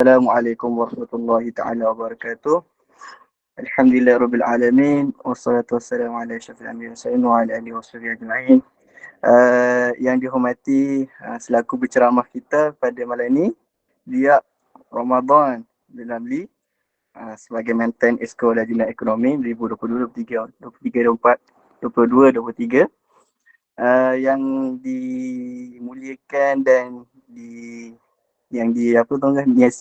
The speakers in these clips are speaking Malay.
Assalamualaikum warahmatullahi taala wabarakatuh. Alhamdulillah alamin wassalatu wassalamu ala asyrafil anbiya'i wa ala alihi washabihi ajma'in. Yang dihormati selaku berceramah kita pada malam ini, dia Ramadan bin Ramli sebagai mantan Esko Lajnah Ekonomi 2022, 23, 24, 22, 23, yang dimuliakan dan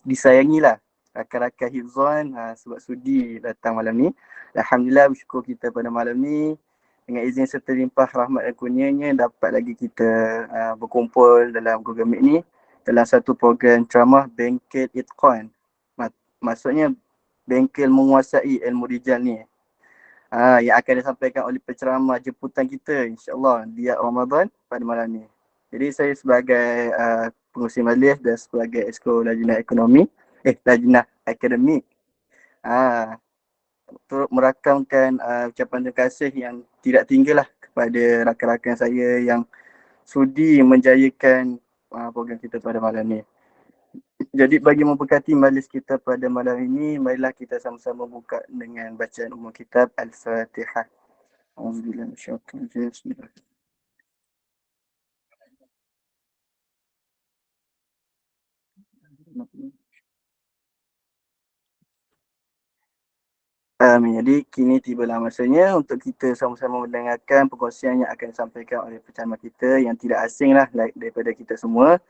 disayangilah rakan-rakan Hifzan sebab sudi datang malam ni. Alhamdulillah, bersyukur kita pada malam ni dengan izin serta limpah rahmat dan kurnianya dapat lagi kita berkumpul dalam Google Meet ni dalam satu program ceramah Bengkel Itqan. Maksudnya bengkel menguasai ilmu rijal ni. Yang akan disampaikan oleh penceramah jemputan kita, insyaAllah, dia Ramadan pada malam ni. Jadi saya sebagai pengurusi majlis dan sebagai Esko Lajnah Ekonomi, Lajnah Akademik, turut merakamkan ucapan terima kasih yang tidak tinggal lah kepada rakan-rakan saya yang sudi menjayakan program kita pada malam ni. Jadi bagi memberkati majlis kita pada malam ini, marilah kita sama-sama buka dengan bacaan umum kitab Al-Fatihah. Auzubillahi minasyaitonir rajim. Amin. Jadi kini tibalah masanya untuk kita sama-sama mendengarkan perkongsian yang akan disampaikan oleh penceramah kita yang tidak asing lah daripada kita semua.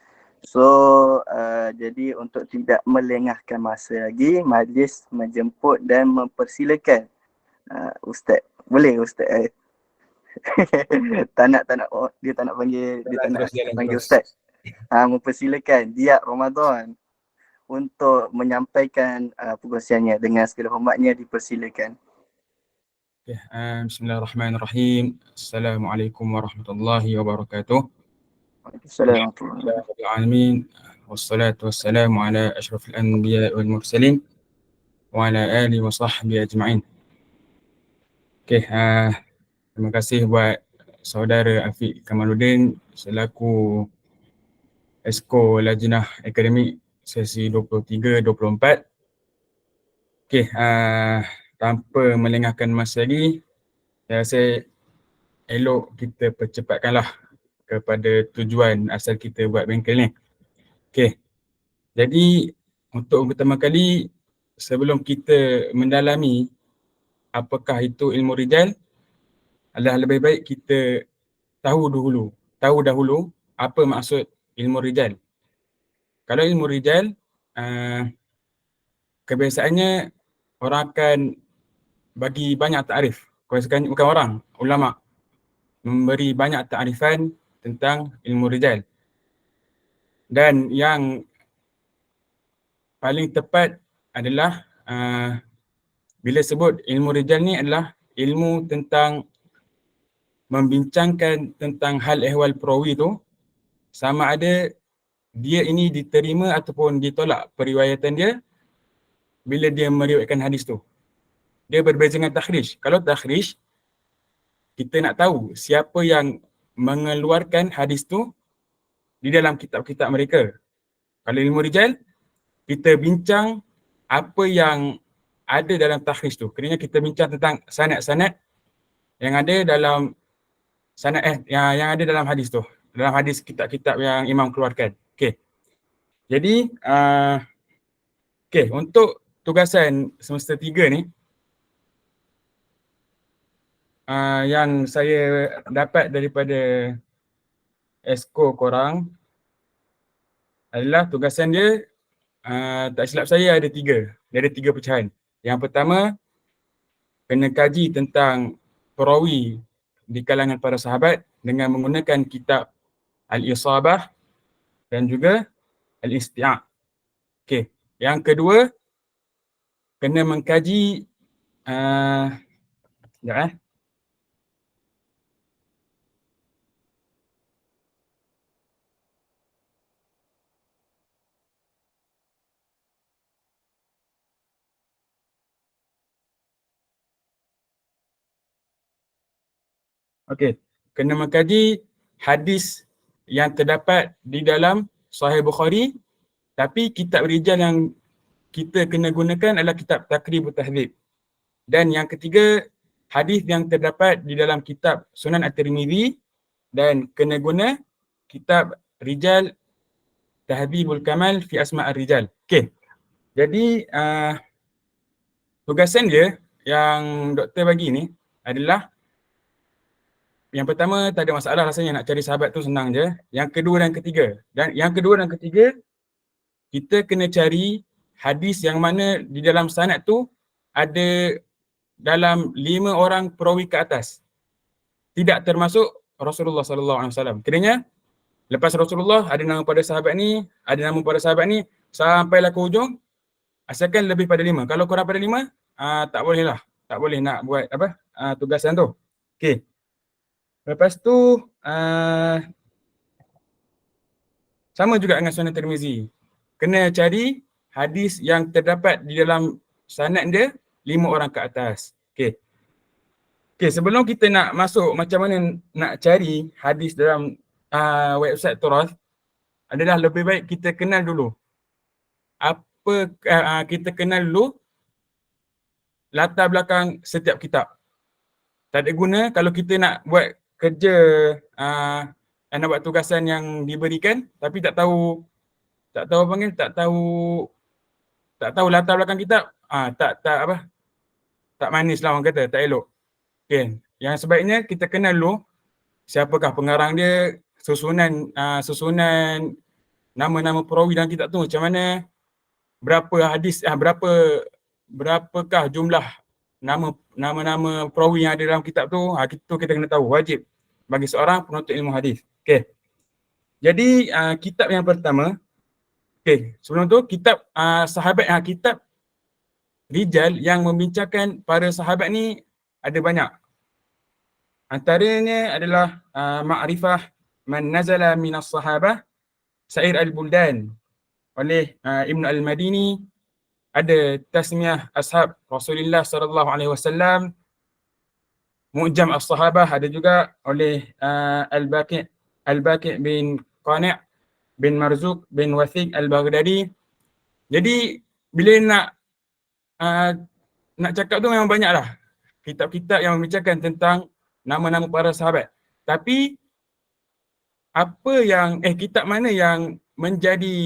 So, jadi untuk tidak melengahkan masa lagi, majlis menjemput dan mempersilakan Ustaz. Boleh Ustaz? tak nak dia tak nak panggil, dia tak nak panggil Ustaz. Mempersilakan dia Ramadan untuk menyampaikan perkongsiannya. Dengan segala hormatnya dipersilakan. Bismillahirrahmanirrahim. Assalamualaikum warahmatullahi wabarakatuh. Assalamualaikum. Wassalatu wassalamu ala asyrafil anbiya'i wal mursalin wa ala alihi wa sahbihi ajma'in. Terima kasih buat saudara Afiq Kamaluddin selaku Esko Lajnah Akademik sesi 23-24. Tanpa melengahkan masa lagi, saya rasa elok kita percepatkanlah kepada tujuan asal kita buat bengkel ni. Jadi untuk pertama kali, sebelum kita mendalami apakah itu ilmu rijal, adalah lebih baik kita tahu dahulu apa maksud ilmu rijal. Kalau ilmu rijal, kebiasaannya orang akan bagi banyak takrif. Bukan orang, ulama memberi banyak takrifan tentang ilmu rijal. Dan yang paling tepat adalah bila sebut ilmu rijal ni adalah ilmu tentang membincangkan tentang hal ehwal perawi tu, sama ada dia ini diterima ataupun ditolak periwayatan dia bila dia meriwayatkan hadis tu. Dia berbeza dengan takhrij. Kalau takhrij, kita nak tahu siapa yang mengeluarkan hadis tu di dalam kitab-kitab mereka. Kalau ilmu rijal, kita bincang apa yang ada dalam takhrij tu. Kerana kita bincang tentang sanad-sanad yang ada dalam yang ada dalam hadis tu. Dalam hadis kitab-kitab yang imam keluarkan. Jadi, untuk tugasan semester 3 ni, yang saya dapat daripada Esko korang adalah tugasan dia, tak silap saya ada 3. Dia ada 3 pecahan. Yang pertama, kena kaji tentang perawi di kalangan para sahabat dengan menggunakan kitab Al-Isabah dan juga Al-Isti'ab. Yang kedua, kena mengkaji kena mengkaji hadis yang terdapat di dalam Sahih Bukhari, tapi kitab rijal yang kita kena gunakan adalah kitab Taqribut Tahdzib. Dan yang ketiga, hadis yang terdapat di dalam kitab Sunan At-Tirmizi, dan kena guna kitab Rijal Tahdzibul Kamal fi Asma' Ar-Rijal. Okey. Jadi tugasan dia yang doktor bagi ni adalah, yang pertama tak ada masalah rasanya, nak cari sahabat tu senang je. Yang kedua dan ketiga. Dan yang kedua dan ketiga, kita kena cari hadis yang mana di dalam sanad tu ada dalam 5 orang perawi ke atas. Tidak termasuk Rasulullah sallallahu alaihi wasallam. Kiranya lepas Rasulullah ada nama pada sahabat ni, ada nama pada sahabat ni, sampailah ke hujung, asalkan lebih pada 5. Kalau kurang pada 5, tak boleh lah. Tak boleh nak buat tugasan tu. Okey. Lepas tu sama juga dengan Sunan Tirmizi. Kena cari hadis yang terdapat di dalam sanad dia 5 orang ke atas. Okey. Okey, sebelum kita nak masuk macam mana nak cari hadis dalam website Turath, adalah lebih baik kita kenal dulu. Kita kenal dulu latar belakang setiap kitab. Tak ada guna kalau kita nak buat kerja, nak buat tugasan yang diberikan tapi tak tahu tak tahu latar belakang kitab, tak manis lah orang kata, tak elok. Okay. Yang sebaiknya kita kenal dulu siapakah pengarang dia, susunan nama-nama perawi dalam kitab tu macam mana, berapa hadis, berapakah jumlah nama-nama perawi yang ada dalam kitab tu. Itu kita kena tahu, wajib bagi seorang penuntut ilmu hadis. Okey. Jadi kitab yang pertama, sebelum tu kitab kitab rijal yang membincangkan para sahabat ni ada banyak. Antaranya adalah Ma'rifah Man Nazala Minas Sahabah Sa'ir Al-Buldan oleh Ibn Al-Madini. Ada Tasmiyah Ashab Rasulullah sallallahu alaihi wasallam, Mu'jam As-Sahabah ada juga oleh Al-Baqi' bin Qani' bin Marzuq bin Wathiq Al-Baghdadi. Jadi bila nak cakap tu memang banyaklah kitab-kitab yang membincangkan tentang nama-nama para sahabat. Tapi kitab mana yang menjadi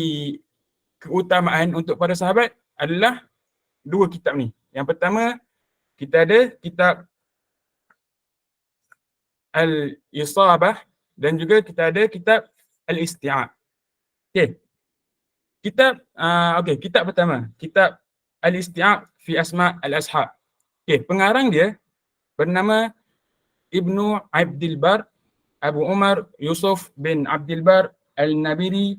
keutamaan untuk para sahabat adalah 2 kitab ni. Yang pertama, kita ada kitab Al-Isabah dan juga kita ada kitab Al-Isti'ab. Okey. Kitab pertama, kitab Al-Isti'ab fi Asma' Al-Ashab. Okey, pengarang dia bernama Ibnu Abdul Bar Abu Umar Yusuf bin Abdul Bar Al-Namiri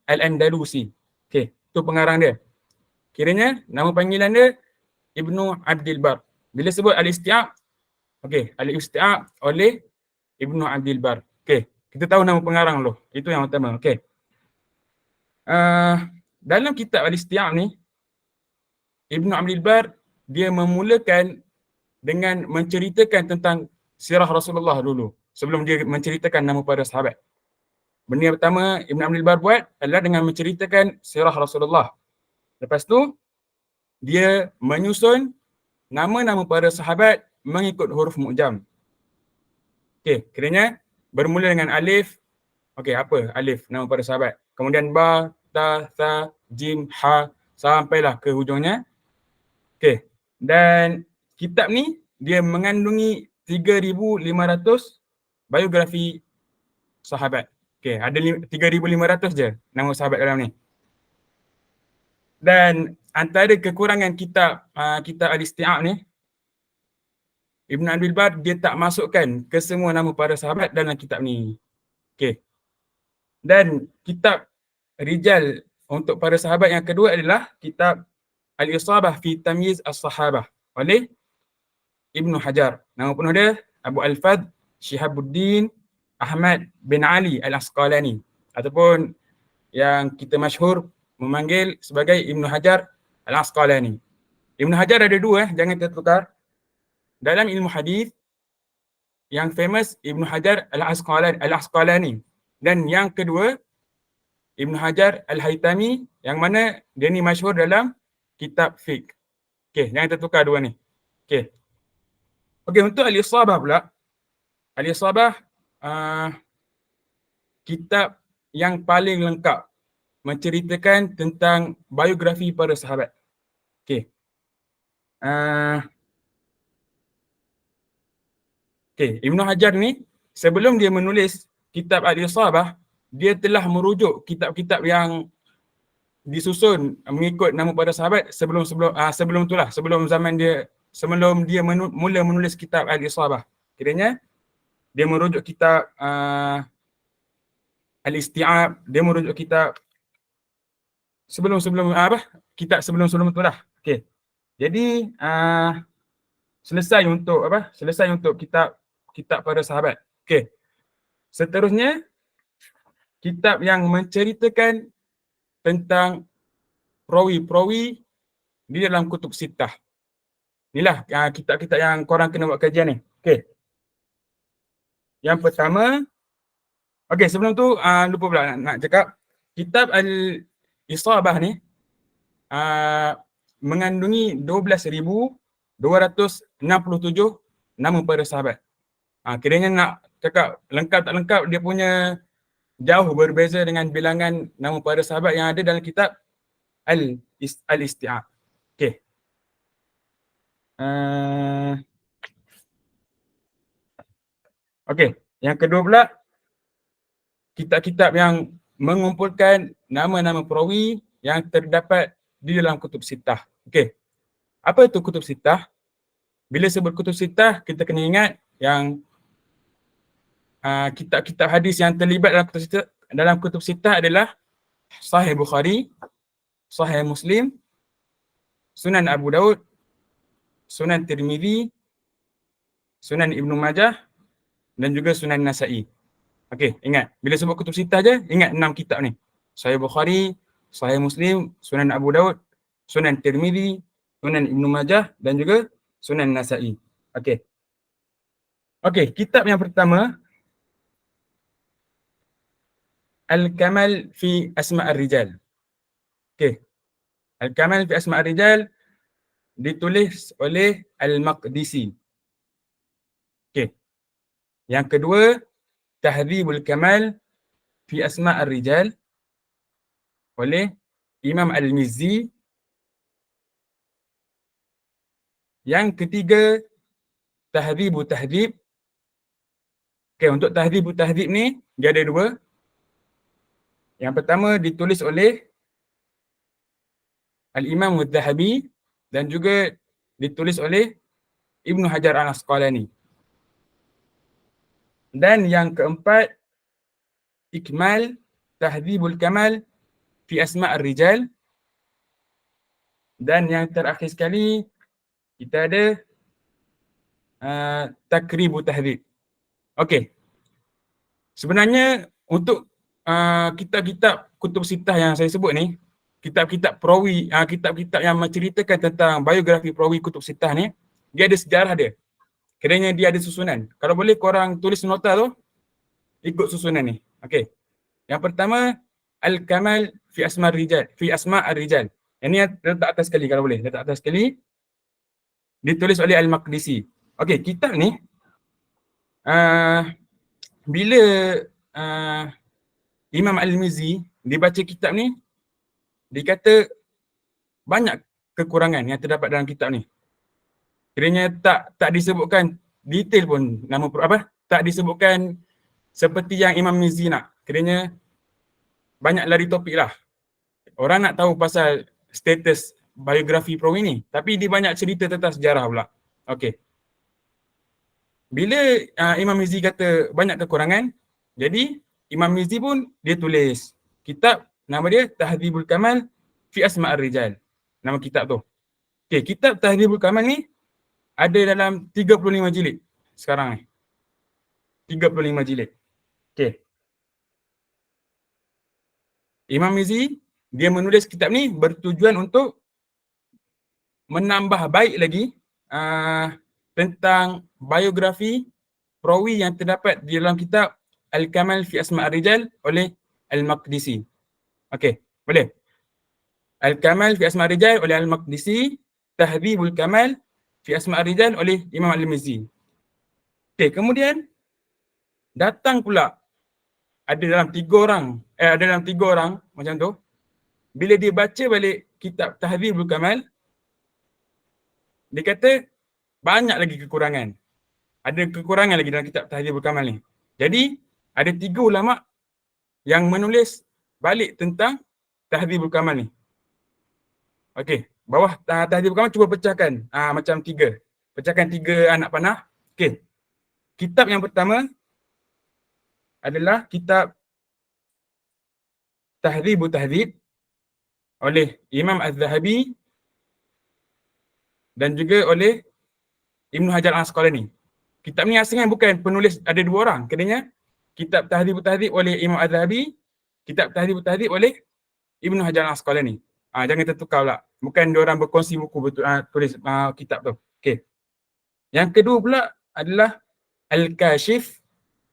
Al-Andalusi. Okey, itu pengarang dia. Kiranya nama panggilan dia Ibnu Abdul Bar. Bila sebut Al-Isti'ab, Al-Isti'ab oleh Ibnu Abdul Bar. Okey, kita tahu nama pengarang dulu. Itu yang pertama. Okey. Dalam kitab Al-Isti'ab ni, Ibnu Abdul Bar dia memulakan dengan menceritakan tentang sirah Rasulullah dulu sebelum dia menceritakan nama para sahabat. Benda yang pertama Ibn Abdul Bar buat adalah dengan menceritakan sirah Rasulullah. Lepas tu dia menyusun nama-nama para sahabat mengikut huruf mu'jam. Okey, kiranya bermula dengan alif. Okey, apa alif nama para sahabat? Kemudian ba, ta, tha, jim, ha sampailah ke hujungnya. Okey. Dan kitab ni dia mengandungi 3,500 biografi sahabat. Okey, ada 3,500 je nama sahabat dalam ni. Dan antara kekurangan kitab Al-Isti'ab ni, Ibn Abdul Bar dia tak masukkan ke semua nama para sahabat dalam kitab ni. Okey. Dan kitab rijal untuk para sahabat yang kedua adalah kitab Al-Isabah fi Tamyiz As-Sahabah oleh Ibn Hajar. Nama penuh dia Abu Al-Fadh Shihabuddin Ahmad bin Ali Al-Asqalani, ataupun yang kita masyhur memanggil sebagai Ibn Hajar Al-Asqalani. Ibn Hajar ada 2, jangan tertukar. Dalam ilmu hadis yang famous Ibn Hajar Al-Asqalani, dan yang kedua Ibn Hajar Al-Haytami, yang mana dia ni masyhur dalam kitab fiqh. Okey, jangan tertukar dua ni. Okey. Okey, untuk Al-Isabah pula. Al-Isabah kitab yang paling lengkap menceritakan tentang biografi para sahabat. Okey. Okey, Ibn Hajar ni sebelum dia menulis kitab Al-Isabah, dia telah merujuk kitab-kitab yang disusun mengikut nama para sahabat sebelum itulah, sebelum dia mula menulis kitab Al-Isabah. Kiranya dia merujuk kitab Al-Isti'ab, dia merujuk kitab kitab sebelum itulah. Okey. Jadi selesai untuk kitab para sahabat. Okey. Seterusnya, kitab yang menceritakan tentang perawi-perawi di dalam kutub sittah. Inilah kitab-kitab yang korang kena buat kajian ni. Okey. Yang pertama, okey, sebelum tu lupa pula nak cakap, kitab Al-Isabah ni mengandungi 12,267 nama para sahabat. Kiranya nak cakap lengkap tak lengkap, dia punya jauh berbeza dengan bilangan nama para sahabat yang ada dalam kitab Al-Isti'ab. Okey. Okey, yang kedua pula, kitab-kitab yang mengumpulkan nama-nama perawi yang terdapat di dalam kutub sittah. Okey. Apa itu kutub sittah? Bila sebut kutub sittah, kita kena ingat yang kitab-kitab hadis yang terlibat dalam kutub sittah adalah Sahih Bukhari, Sahih Muslim, Sunan Abu Daud, Sunan Tirmizi, Sunan Ibnu Majah dan juga Sunan Nasa'i. Okey, ingat. Bila sebut kutub sittah je, ingat 6 kitab ni. Sahih Bukhari, Sahih Muslim, Sunan Abu Daud, Sunan Tirmizi, Sunan Ibnu Majah dan juga Sunan Nasa'i. Okey. Okey, kitab yang pertama, Al-Kamal fi Asma' Ar-Rijal. Okey. Al-Kamal fi Asma' Ar-Rijal ditulis oleh Al-Maqdisi. Okey. Yang kedua, Tahdhibul Kamal fi Asma' Ar-Rijal oleh Imam Al-Mizzi. Yang ketiga, Tahdhibu Tahdhib. Okey, untuk Tahdhibu Tahdhib ni dia ada dua. Yang pertama ditulis oleh Al-Imam Al-Zahabi dan juga ditulis oleh Ibn Hajar Al-Asqalani. Dan yang keempat, Ikmal Tahdhibul Kamal fi Asma' Ar-Rijal. Dan yang terakhir sekali, kita ada Takribu Tahdhib. Okey. Sebenarnya untuk kitab-kitab kutub sittah yang saya sebut ni, kitab-kitab perawi, kitab-kitab yang menceritakan tentang biografi perawi kutub sittah ni, dia ada sejarah dia. Kiranya dia ada susunan. Kalau boleh korang tulis nota tu, ikut susunan ni. Okey. Yang pertama, Al-Kamal fi Asma' Ar-Rijal. Yang ni letak atas sekali kalau boleh. Letak atas sekali. Ditulis oleh Al-Maqdisi. Okey, kitab ni bila Imam Al-Mizzi dibaca kitab ni, dia kata banyak kekurangan yang terdapat dalam kitab ni. Kiranya tak disebutkan detail pun tak disebutkan seperti yang Imam Mizzi nak. Kiranya banyak lari topik lah. Orang nak tahu pasal status biografi perawi ni, tapi dia banyak cerita tentang sejarah pula. Okey. Bila Imam Mizzi kata banyak kekurangan, jadi Imam Mizzi pun dia tulis kitab, nama dia Tahdhibul Kamal fi Asma' Ar-Rijal. Nama kitab tu. Okey, kitab Tahdhibul Kamal ni ada dalam 35 jilid sekarang ni. 35 jilid. Okey. Imam Mizzi dia menulis kitab ni bertujuan untuk menambah baik lagi tentang biografi perawi yang terdapat di dalam kitab Al-Kamal fi Asma' Ar-Rijal oleh Al-Maqdisi. Okey, boleh. Al-Kamal fi Asma' Rijal oleh Al-Maqdisi, Tahdhibul Kamal fi Asma' Rijal oleh Imam Al-Mizzi. Okey, kemudian datang pula ada dalam tiga orang macam tu. Bila dia baca balik kitab Tahdhibul Kamal, dia kata banyak lagi kekurangan. Ada kekurangan lagi dalam kitab Tahdhibul Kamal ni. Jadi, ada 3 ulama yang menulis balik tentang Tahdhibul Kamal ni. Okey, bawah Tahdhibul Kamal cuba pecahkan macam 3. Pecahkan 3 anak panah. Okey. Kitab yang pertama adalah kitab Tahdhibut Tahdhib oleh Imam Az-Zahabi dan juga oleh Ibnu Hajar Al-Asqalani. Kitab ni asalnya bukan penulis ada 2 orang. Kedanya kitab Tahdhibut Tahdhib oleh Imam Az-Zahabi, kitab Tahdhibut Tahdhib oleh Ibnu Hajar Al-Asqalani. Jangan tertukar pula. Bukan 2 orang berkongsi buku betul tulis kitab tu. Okey. Yang kedua pula adalah Al-Kashif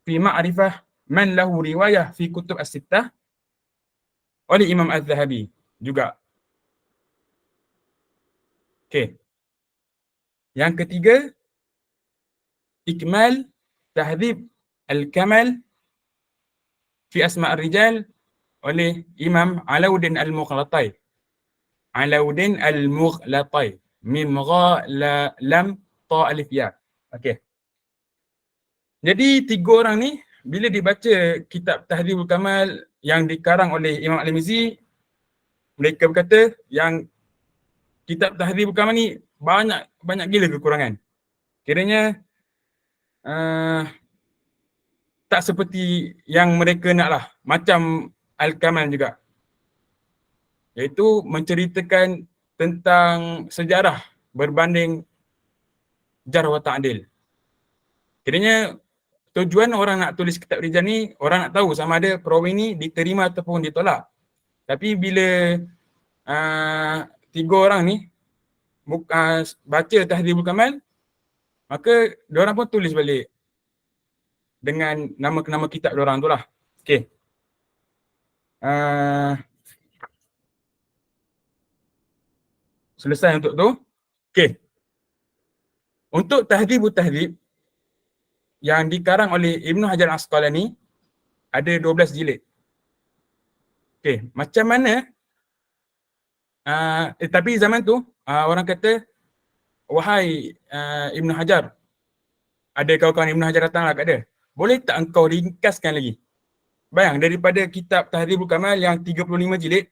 fi Ma'rifah man lahu riwayah fi kutub as-sittah oleh Imam Az-Zahabi juga. Okey. Yang ketiga, Ikmal Tahdhib Al-Kamal fi Asma' Ar-Rijal oleh Imam Alauddin Al-Mughlatai. Alauddin Al-Mughlatai. Mim gha la lam ta alif ya. Okey. Jadi 3 orang ni bila dibaca kitab Tahdhibul Kamal yang dikarang oleh Imam Al-Mizzi, mereka berkata yang kitab Tahdhibul Kamal ni banyak gila kekurangan. Kiranya tak seperti yang mereka nak lah. Macam Al-Kamal juga. Iaitu menceritakan tentang sejarah berbanding jarh wa ta'dil. Kiranya tujuan orang nak tulis kitab rijal ni, orang nak tahu sama ada perawi ni diterima ataupun ditolak. Tapi bila 3 orang ni baca Tahdhibul Kamal, maka diorang pun tulis balik dengan nama kitab diorang tu lah. Okey. Selesai untuk tu. Okey. Untuk Tahdhibut Tahdhib yang dikarang oleh Ibnu Hajar Al-Asqalani ada 12 jilid. Okey, macam mana tapi zaman tu orang kata, wahai Ibnu Hajar, ada kawan-kawan Ibnu Hajar datanglah kat dia. Boleh tak engkau ringkaskan lagi? Bayang, daripada kitab Tahdhibul Kamal yang 35 jilid,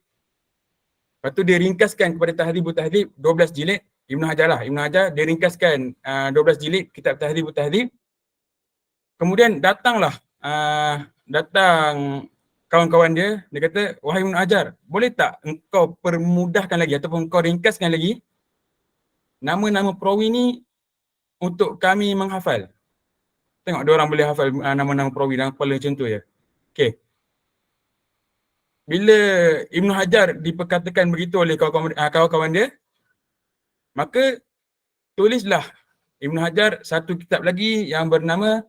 lepas tu dia ringkaskan kepada Tahdhibut Tahdhib 12 jilid, Ibnu Hajar dia ringkaskan 12 jilid kitab Tahdhibut Tahdhib. Kemudian datang kawan-kawan dia kata, wahai Ibnu Hajar, boleh tak engkau permudahkan lagi ataupun engkau ringkaskan lagi nama-nama perawi ni untuk kami menghafal. Tengok dia orang boleh hafal nama-nama perawi dalam kepala macam tu je. Okey. Bila Ibnu Hajar diperkatakan begitu oleh kawan-kawan dia, maka tulislah Ibnu Hajar satu kitab lagi yang bernama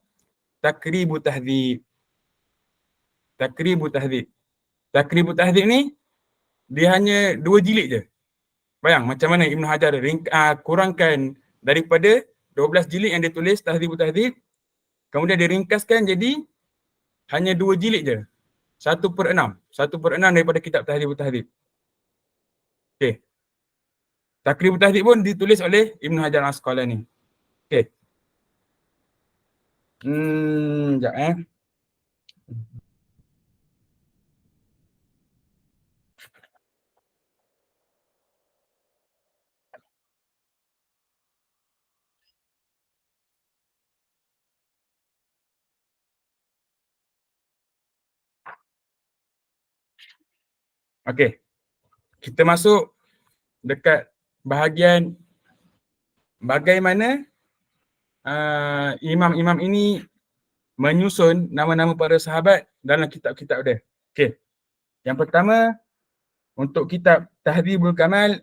Takribut Tahdhib. Takribut Tahdhib. Takribut Tahdhib ni dia hanya 2 jilid je. Bayang macam mana Ibnu Hajar kurangkan daripada 12 jilid yang dia tulis Tahdhibut Tahdhib, kemudian dia ringkaskan jadi hanya 2 jilid je. 1/6. 1/6 daripada kitab Tahdhibut Tahdhib. Okey. Takribut Tahdhib pun ditulis oleh Ibnu Hajar Al-Asqalani. Okey. Sekejap Okey. Kita masuk dekat bahagian bagaimana imam-imam ini menyusun nama-nama para sahabat dalam kitab-kitab dia. Okey. Yang pertama, untuk kitab Tahdhibul Kamal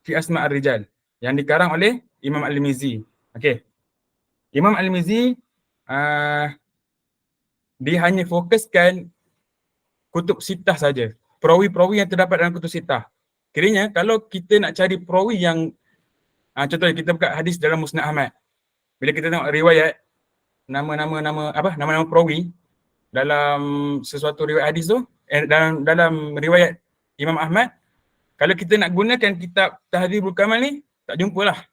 fi Asma' Ar-Rijal yang dikarang oleh Imam Al-Mizzi. Okey. Imam Al-Mizzi dia hanya fokuskan kutub sittah saja. perawi-perawi yang terdapat dalam kutub sittah. Kiranya kalau kita nak cari perawi yang contohnya kita buka hadis dalam Musnad Ahmad. Bila kita tengok riwayat nama-nama perawi dalam sesuatu riwayat hadis tu, dalam riwayat Imam Ahmad, kalau kita nak gunakan kitab Tahdzibul Kamal ni, tak jumpalah.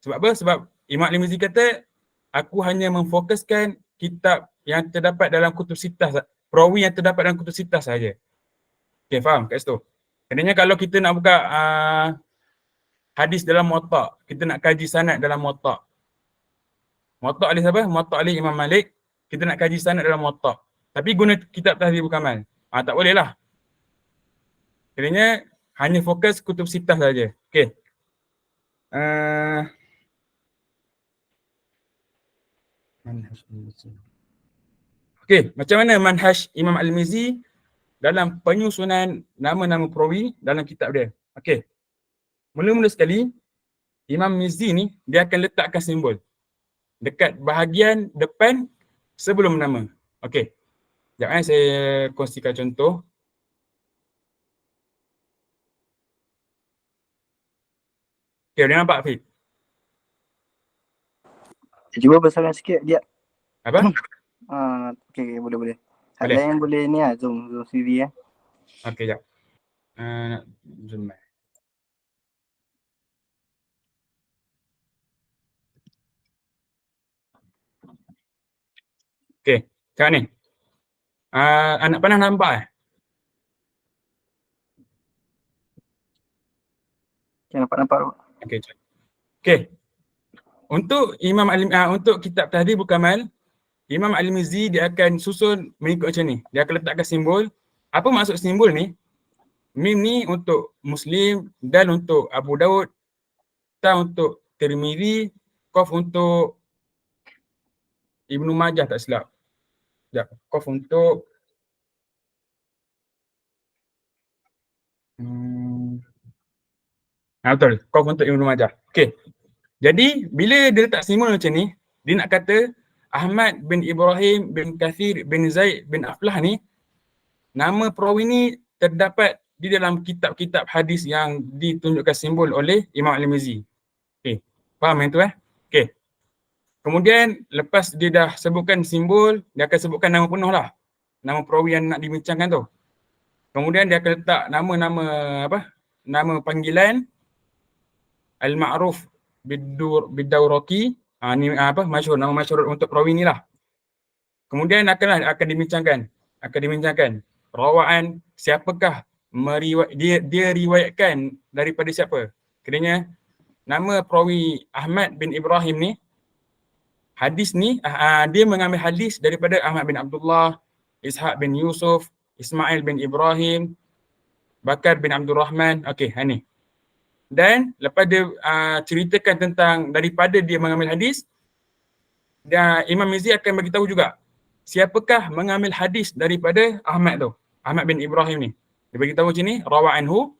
Sebab apa? Sebab Imam Al-Mizzi kata, aku hanya memfokuskan kitab yang terdapat dalam kutub sittah, perawi yang terdapat dalam kutub sittah saja. Okay, faham kat situ? Kerana kalau kita nak buka hadis dalam Muwatta, kita nak kaji sanad dalam Muwatta. Muwatta oleh siapa? Muwatta oleh Imam Malik. Kita nak kaji sanad dalam Muwatta. Tapi guna kitab Tahdzibul Kamal. Tak boleh lah. Kerana hanya fokus kutub sittah saja. Okey. Okey, macam mana manhaj Imam Al-Mizzi dalam penyusunan nama-nama perawi dalam kitab dia? Okey. Mula-mula sekali, Imam Mizzi ni dia akan letakkan simbol dekat bahagian depan sebelum nama. Okey. Sekejap saya kongsikan contoh. Okey, dia nampak Fik? Cuba besarkan sikit dia. Apa? Okey, boleh. Boleh. Ada yang boleh ni zoom sendiri Okey, jap. Nak zoom. Okey, sekarang ni. Anak panah nampak Okay, nampak. Okey, jap. Okey. Untuk kitab Tahdzibul Kamal, Imam Al-Mizzi dia akan susun mengikut macam ni. Dia akan letakkan simbol. Apa maksud simbol ni? Mim ni untuk Muslim, Dal untuk Abu Daud, Ta untuk Tirmizi, Qaf untuk Ibnu Majah tak silap. Sekejap. Qaf untuk betul. Qaf untuk Ibnu Majah. Okey. Jadi bila dia letak simbol macam ni, dia nak kata Ahmad bin Ibrahim bin Kathir bin Zaid bin Aflah ni, nama perawi ni terdapat di dalam kitab-kitab hadis yang ditunjukkan simbol oleh Imam Al-Mizzi. Okey. Faham yang tu Okey. Kemudian lepas dia dah sebutkan simbol, dia akan sebutkan nama penuh lah. Nama perawi yang nak dibincangkan tu. Kemudian dia akan letak nama-nama nama panggilan Al-Ma'ruf Bid-Dawraqi. Ni masyhur, nama masyhur untuk perawi ni lah. Kemudian akan dibincangkan rawaan siapakah dia riwayatkan daripada siapa. Kerana nama perawi Ahmad bin Ibrahim ni, hadis ni dia mengambil hadis daripada Ahmad bin Abdullah, Ishaq bin Yusuf, Ismail bin Ibrahim, Bakar bin Abdul Rahman. Okey, ni. Dan lepas dia ceritakan tentang daripada dia mengambil hadis, dan Imam Mizzi akan bagi tahu juga siapakah mengambil hadis daripada Ahmad tu, Ahmad bin Ibrahim ni. Dia bagi tahu macam ni, rawa anhu,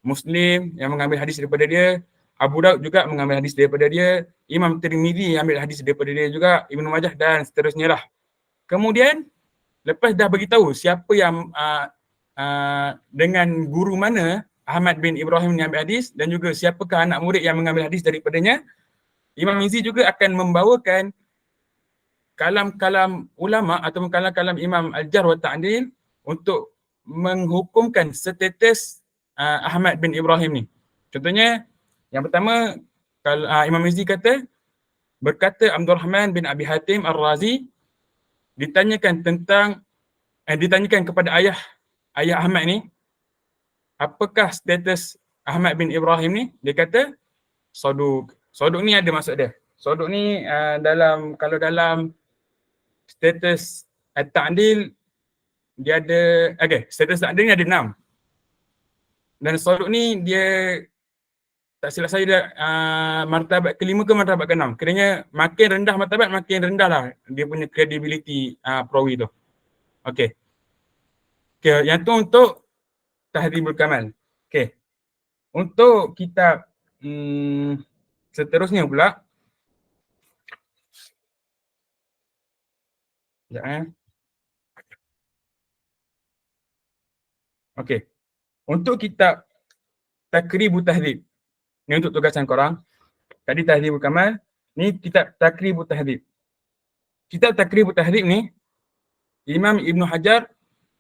Muslim yang mengambil hadis daripada dia, Abu Daud juga mengambil hadis daripada dia, Imam Tirmizi ambil hadis daripada dia juga, Ibnu Majah dan seterusnya lah. Kemudian lepas dah bagi tahu siapa yang dengan guru mana Ahmad bin Ibrahim ni ambil hadis dan juga siapakah anak murid yang mengambil hadis daripadanya, Imam Mizzi juga akan membawakan kalam-kalam ulama ataupun kalam-kalam Imam Al-Jarh wa Ta'dil untuk menghukumkan status Ahmad bin Ibrahim ni. Contohnya, yang pertama, kalau Imam Mizzi berkata Abdul Rahman bin Abi Hatim Ar-Razi ditanyakan kepada ayah Ahmad ni, apakah status Ahmad bin Ibrahim ni? Dia kata Saduq. Saduq ni ada maksud dia. Saduq ni kalau dalam status At-Ta'dil dia ada, status Ta'dil ni ada 6. Dan Saduq ni dia tak silap saya dia martabat ke-5 ke martabat ke-6. Kerana makin rendah martabat, makin rendah lah dia punya credibility perawi tu. Okey. Yang tu untuk Tahdzibul Kamal. Okey. Untuk kitab seterusnya pula. Sekejap Okey. Untuk kitab Takribut Tahdhib. Ni untuk tugasan korang. Tadi Tahdhibul Kamal, ni kitab Takribut Tahdhib. Kitab Takribut Tahdhib ni Imam Ibn Hajar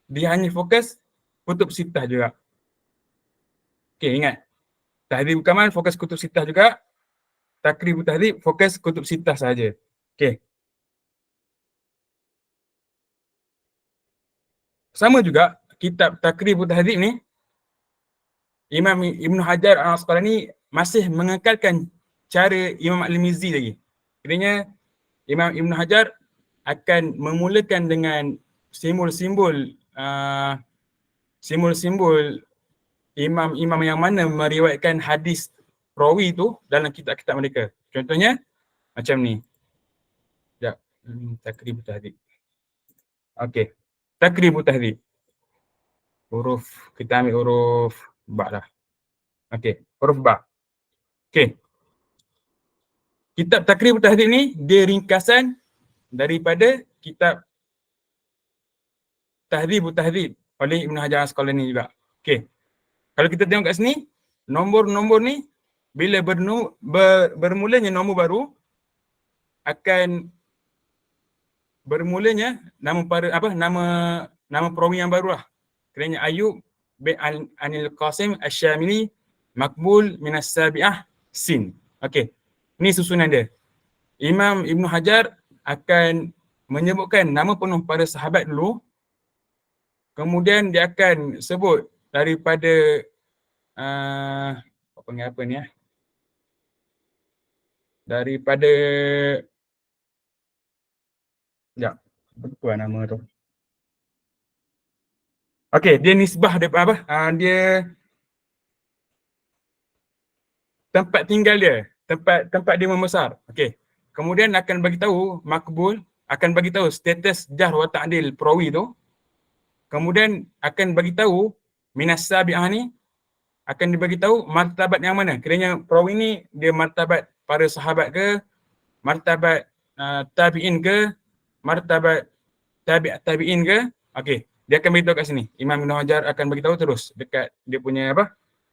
dia hanya fokus kutub sittah juga. Okey, ingat. Tahdhibul Kamal fokus kutub sittah juga. Takribut Tahdhib fokus kutub sittah saja. Okey. Sama juga kitab Takribut Tahdhib ni Imam Ibn Hajar Al-Asqalani masih mengekalkan cara Imam Al-Mizzi lagi. Kiranya Imam Ibn Hajar akan memulakan dengan simbol-simbol simbol-simbol imam-imam yang mana meriwayatkan hadis perawi tu dalam kitab-kitab mereka. Contohnya macam ni. Sekejap. Takribut Tahdhib. Okey. Takribut Tahdhib. Kita ambil huruf ba lah. Okey, huruf ba. Okey. Kitab Takribut Tahdhib ni dia ringkasan daripada kitab Tahdhibut Tahdhib oleh Ibn Hajar Asqalani juga. Okey. Kalau kita tengok kat sini, nombor-nombor ni bila bermulanya nombor baru akan bermulanya nama perawi yang baru lah. Kerana Ayub bin Anil Qasim Asy-Syamili Maqbul minas Sabi'ah Sin. Okey. Ni susunan dia. Imam Ibn Hajar akan menyebutkan nama penuh para sahabat dulu. Kemudian dia akan sebut daripada apa ni daripada apa nama tu. Okey, dia nisbah daripada apa? Dia tempat tinggal dia, tempat dia membesar. Okey. Kemudian akan bagi tahu makbul, akan bagi tahu status jarh wa ta'dil perawi tu. Kemudian akan bagi tahu minas sabi'ah ni akan dibagi tahu martabat yang mana. Kiranya perawi ni dia martabat para sahabat ke, martabat tabi'in ke, martabat tabi'in ke. Okey, dia akan beritahu kat sini. Imam Ibn Hajar akan beritahu terus dekat dia punya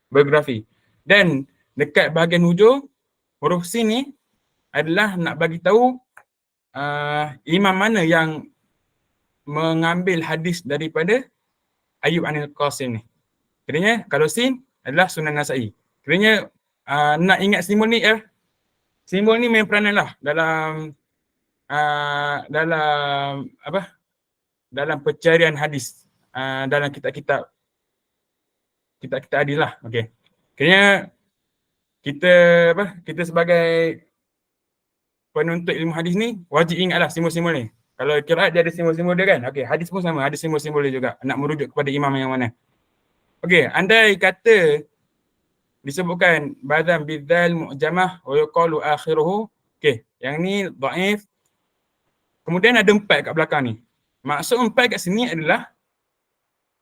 biografi. Dan dekat bahagian hujung huruf sin ni adalah nak bagi tahu imam mana yang mengambil hadis daripada Ayub Anil Qasim ni. Kiranya kalau sin adalah Sunan Nasa'i. Kiranya nak ingat simbol ni simbol ni main peranan lah dalam dalam pencarian hadis dalam kitab-kitab hadis lah. Okey. Kiranya kita sebagai penuntut ilmu hadis ni wajib ingatlah simbol-simbol ni. Kalau qiraat dia ada simbol-simbol dia kan. Okey, hadis pun sama, ada simbol-simbol dia juga. Nak merujuk kepada imam yang mana. Okey, andai kata disebutkan badam bidzal mu'jamah wa yuqalu akhiruhu. Okey, yang ni dhaif. Kemudian ada 4 kat belakang ni. Maksud 4 kat sini adalah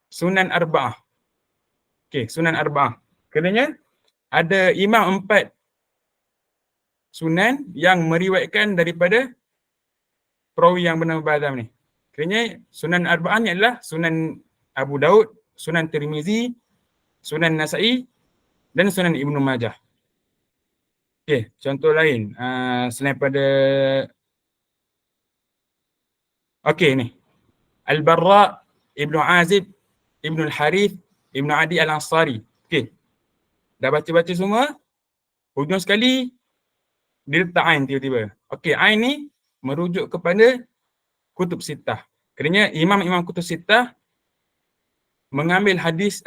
Sunan Arba'ah. Okey, Sunan Arba'ah. Kerana ada imam 4 sunan yang meriwayatkan daripada perawi yang bernama Badam ni. Kerana Sunan Arba'ah ni adalah Sunan Abu Daud, Sunan Tirmizi, Sunan Nasa'i dan Sunan Ibnu Majah. Okey, contoh lain selain pada okey ni. Al-Barra Ibnu Azib, Ibnu Al-Harith, Ibnu Adi Al-Ansari. Okey. Dah baca-baca semua, hujung sekali dia letak ain tiba-tiba. Okey, ain ni merujuk kepada kutub sittah. Kerana imam-imam kutub sittah mengambil hadis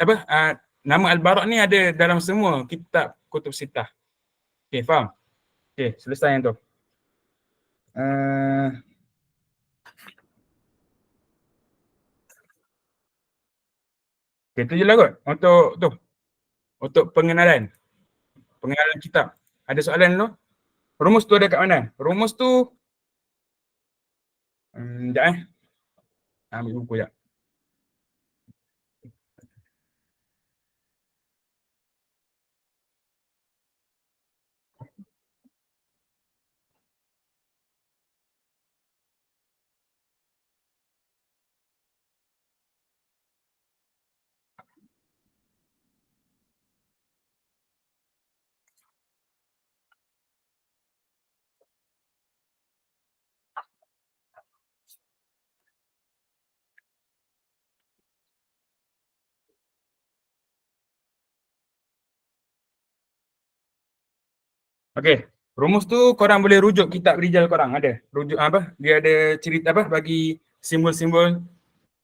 nama Al-Bara' ni ada dalam semua kitab kutub sittah. Okey, faham? Okey, selesai yang tu. Okey, tu je lah kot untuk pengenalan kitab. Ada soalan dulu? Rumus tu ada kat mana? Rumus tu sekejap ambil buku sekejap. Okey, rumus tu korang boleh rujuk kitab Rijal korang, ada. Rujuk apa? Dia ada cerita apa bagi simbol-simbol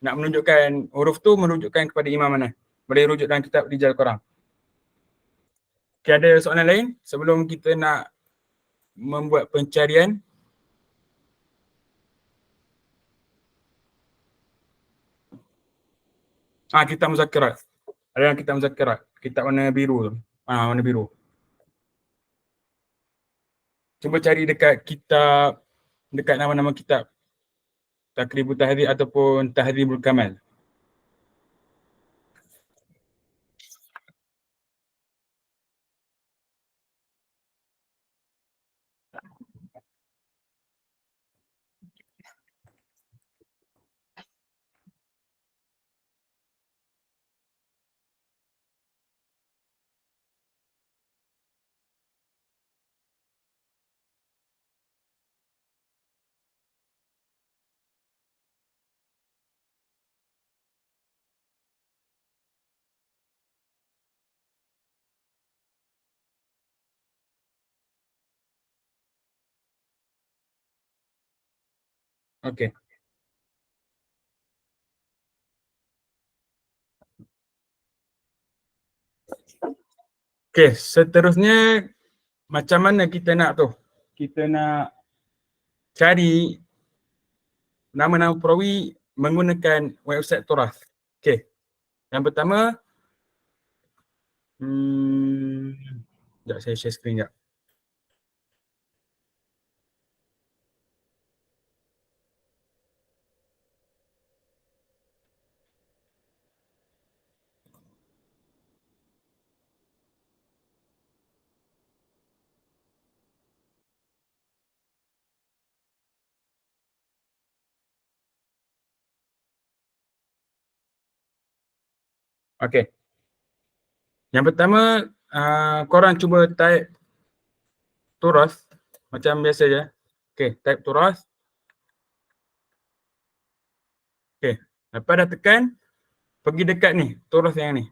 nak menunjukkan huruf tu menunjukkan kepada imam mana. Boleh rujuk dalam kitab Rijal korang. Okey, ada soalan lain sebelum kita nak membuat pencarian? Kitab muzakirat. Ada yang kitab muzakirat. Kitab warna biru tu. Warna biru. Cuba cari dekat kitab, dekat nama-nama kitab. Takribut Tahdzib ataupun Tahdzibul Kamal. Okey. Okey, seterusnya macam mana kita nak tu? Kita nak cari nama-nama perawi menggunakan website Toras. Okey. Yang pertama, sekejap saya share screen sekejap. Okey. Yang pertama, korang cuba type Toras macam biasa je. Okey, type Toras. Okey, lepas dah tekan, pergi dekat ni, Toras yang ni.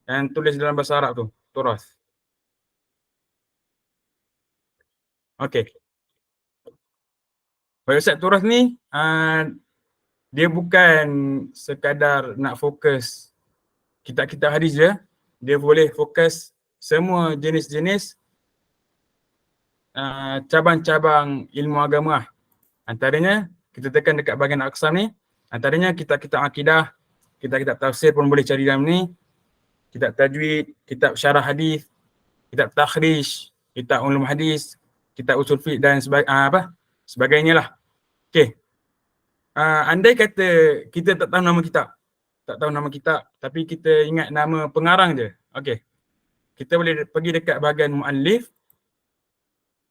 Yang tulis dalam bahasa Arab tu, Toras. Okey. Website Toras ni, dia bukan sekadar nak fokus kitab-kitab hadis je. Dia boleh fokus semua jenis-jenis cabang-cabang ilmu agama lah. Antaranya, kita tekan dekat bahagian aqsam ni, antaranya kitab-kitab akidah, kitab-kitab tafsir pun boleh cari dalam ni, kitab tajwid, kitab syarah hadis, kitab takhrij, kitab ulum hadis, kitab usul fiqh dan sebagainya lah. Okey. Andai kata kita tak tahu nama kitab, tapi kita ingat nama pengarang je. Okey. Kita boleh pergi dekat bahagian muallif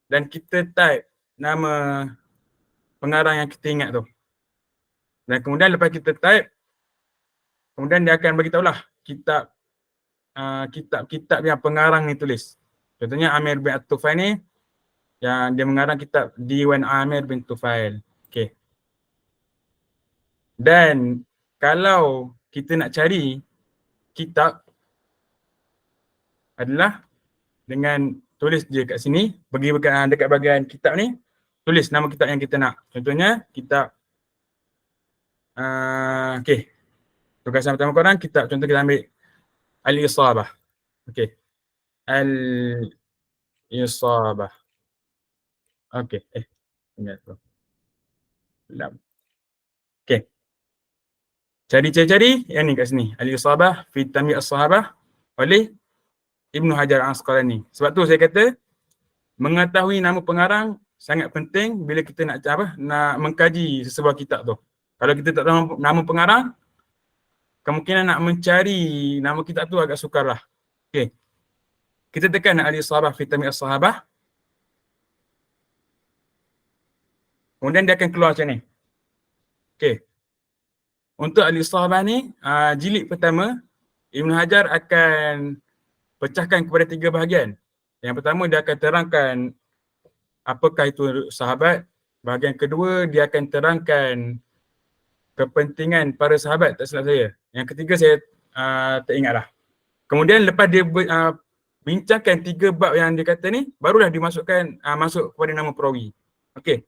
dan kita type nama pengarang yang kita ingat tu. Dan kemudian lepas kita type, kemudian dia akan bagi tahulah kitab-kitab yang pengarang ni tulis. Contohnya Amir bin At-Tufail ni yang dia mengarang kitab Diwan Amir bin Tufail. Okey. Dan kalau kita nak cari kitab adalah dengan tulis je kat sini, pergi dekat bahagian kitab ni, tulis nama kitab yang kita nak. Contohnya kitab okey. Tugasan pertama korang kitab, contoh kita ambil Al-Isabah. Okey. Al-Isabah. Okey. Ingat tu. Okey. Cari yang ni kat sini. Al-Isabah fi Tamyiz as-Sahabah oleh Ibnu Hajar Al-Asqalani. Sebab tu saya kata mengetahui nama pengarang sangat penting bila kita nak mengkaji sesebuah kitab tu. Kalau kita tak tahu nama pengarang, kemungkinan nak mencari nama kitab tu agak sukar lah. Okey. Kita tekan Al-Isabah fi Tamyiz as-Sahabah. Kemudian dia akan keluar macam ni. Okey. Untuk Al-Isabah ni, jilid pertama, Ibn Hajar akan pecahkan kepada 3 bahagian. Yang pertama dia akan terangkan apakah itu sahabat. Bahagian kedua dia akan terangkan kepentingan para sahabat, tak silap saya. Yang ketiga saya tak ingat lah. Kemudian lepas dia bincangkan 3 bab yang dia kata ni, barulah dimasukkan masuk kepada nama perawi. Okey.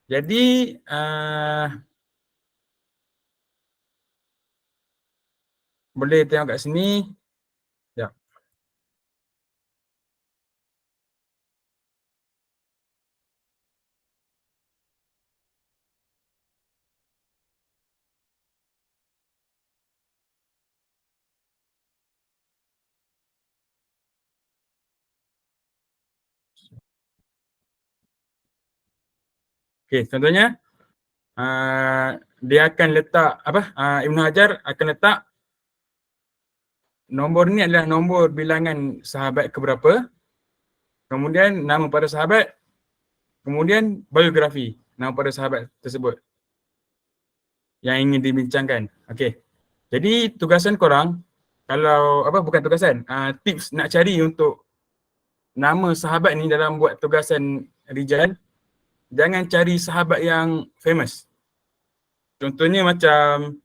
Jadi boleh tengok kat sini. Sekejap. Okey, contohnya dia akan letak Ibn Hajar akan letak nombor ni adalah nombor bilangan sahabat keberapa, kemudian nama para sahabat, kemudian biografi nama para sahabat tersebut yang ingin dibincangkan. Okey. Jadi tugasan korang, kalau bukan tugasan, tips nak cari untuk nama sahabat ni dalam buat tugasan Rijal, jangan cari sahabat yang famous. Contohnya macam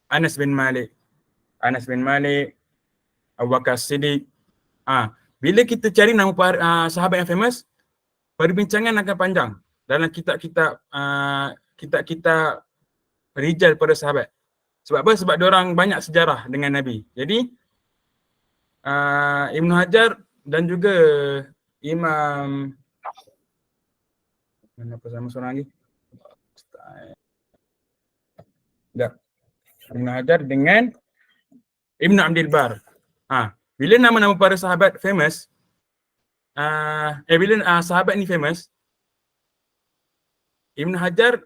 Anas bin Malik, Abu Bakar Siddiq. Bila kita cari nama sahabat yang famous, perbincangan akan panjang dalam kitab-kitab rijal pada sahabat. Sebab apa? Sebab diorang banyak sejarah dengan Nabi. Jadi Ibn Hajar dan juga Imam apa sama seorang lagi? Ibn Hajar dengan Ibn Abdul Bar. Bila nama-nama para sahabat famous, bila sahabat ni famous, Ibn Hajar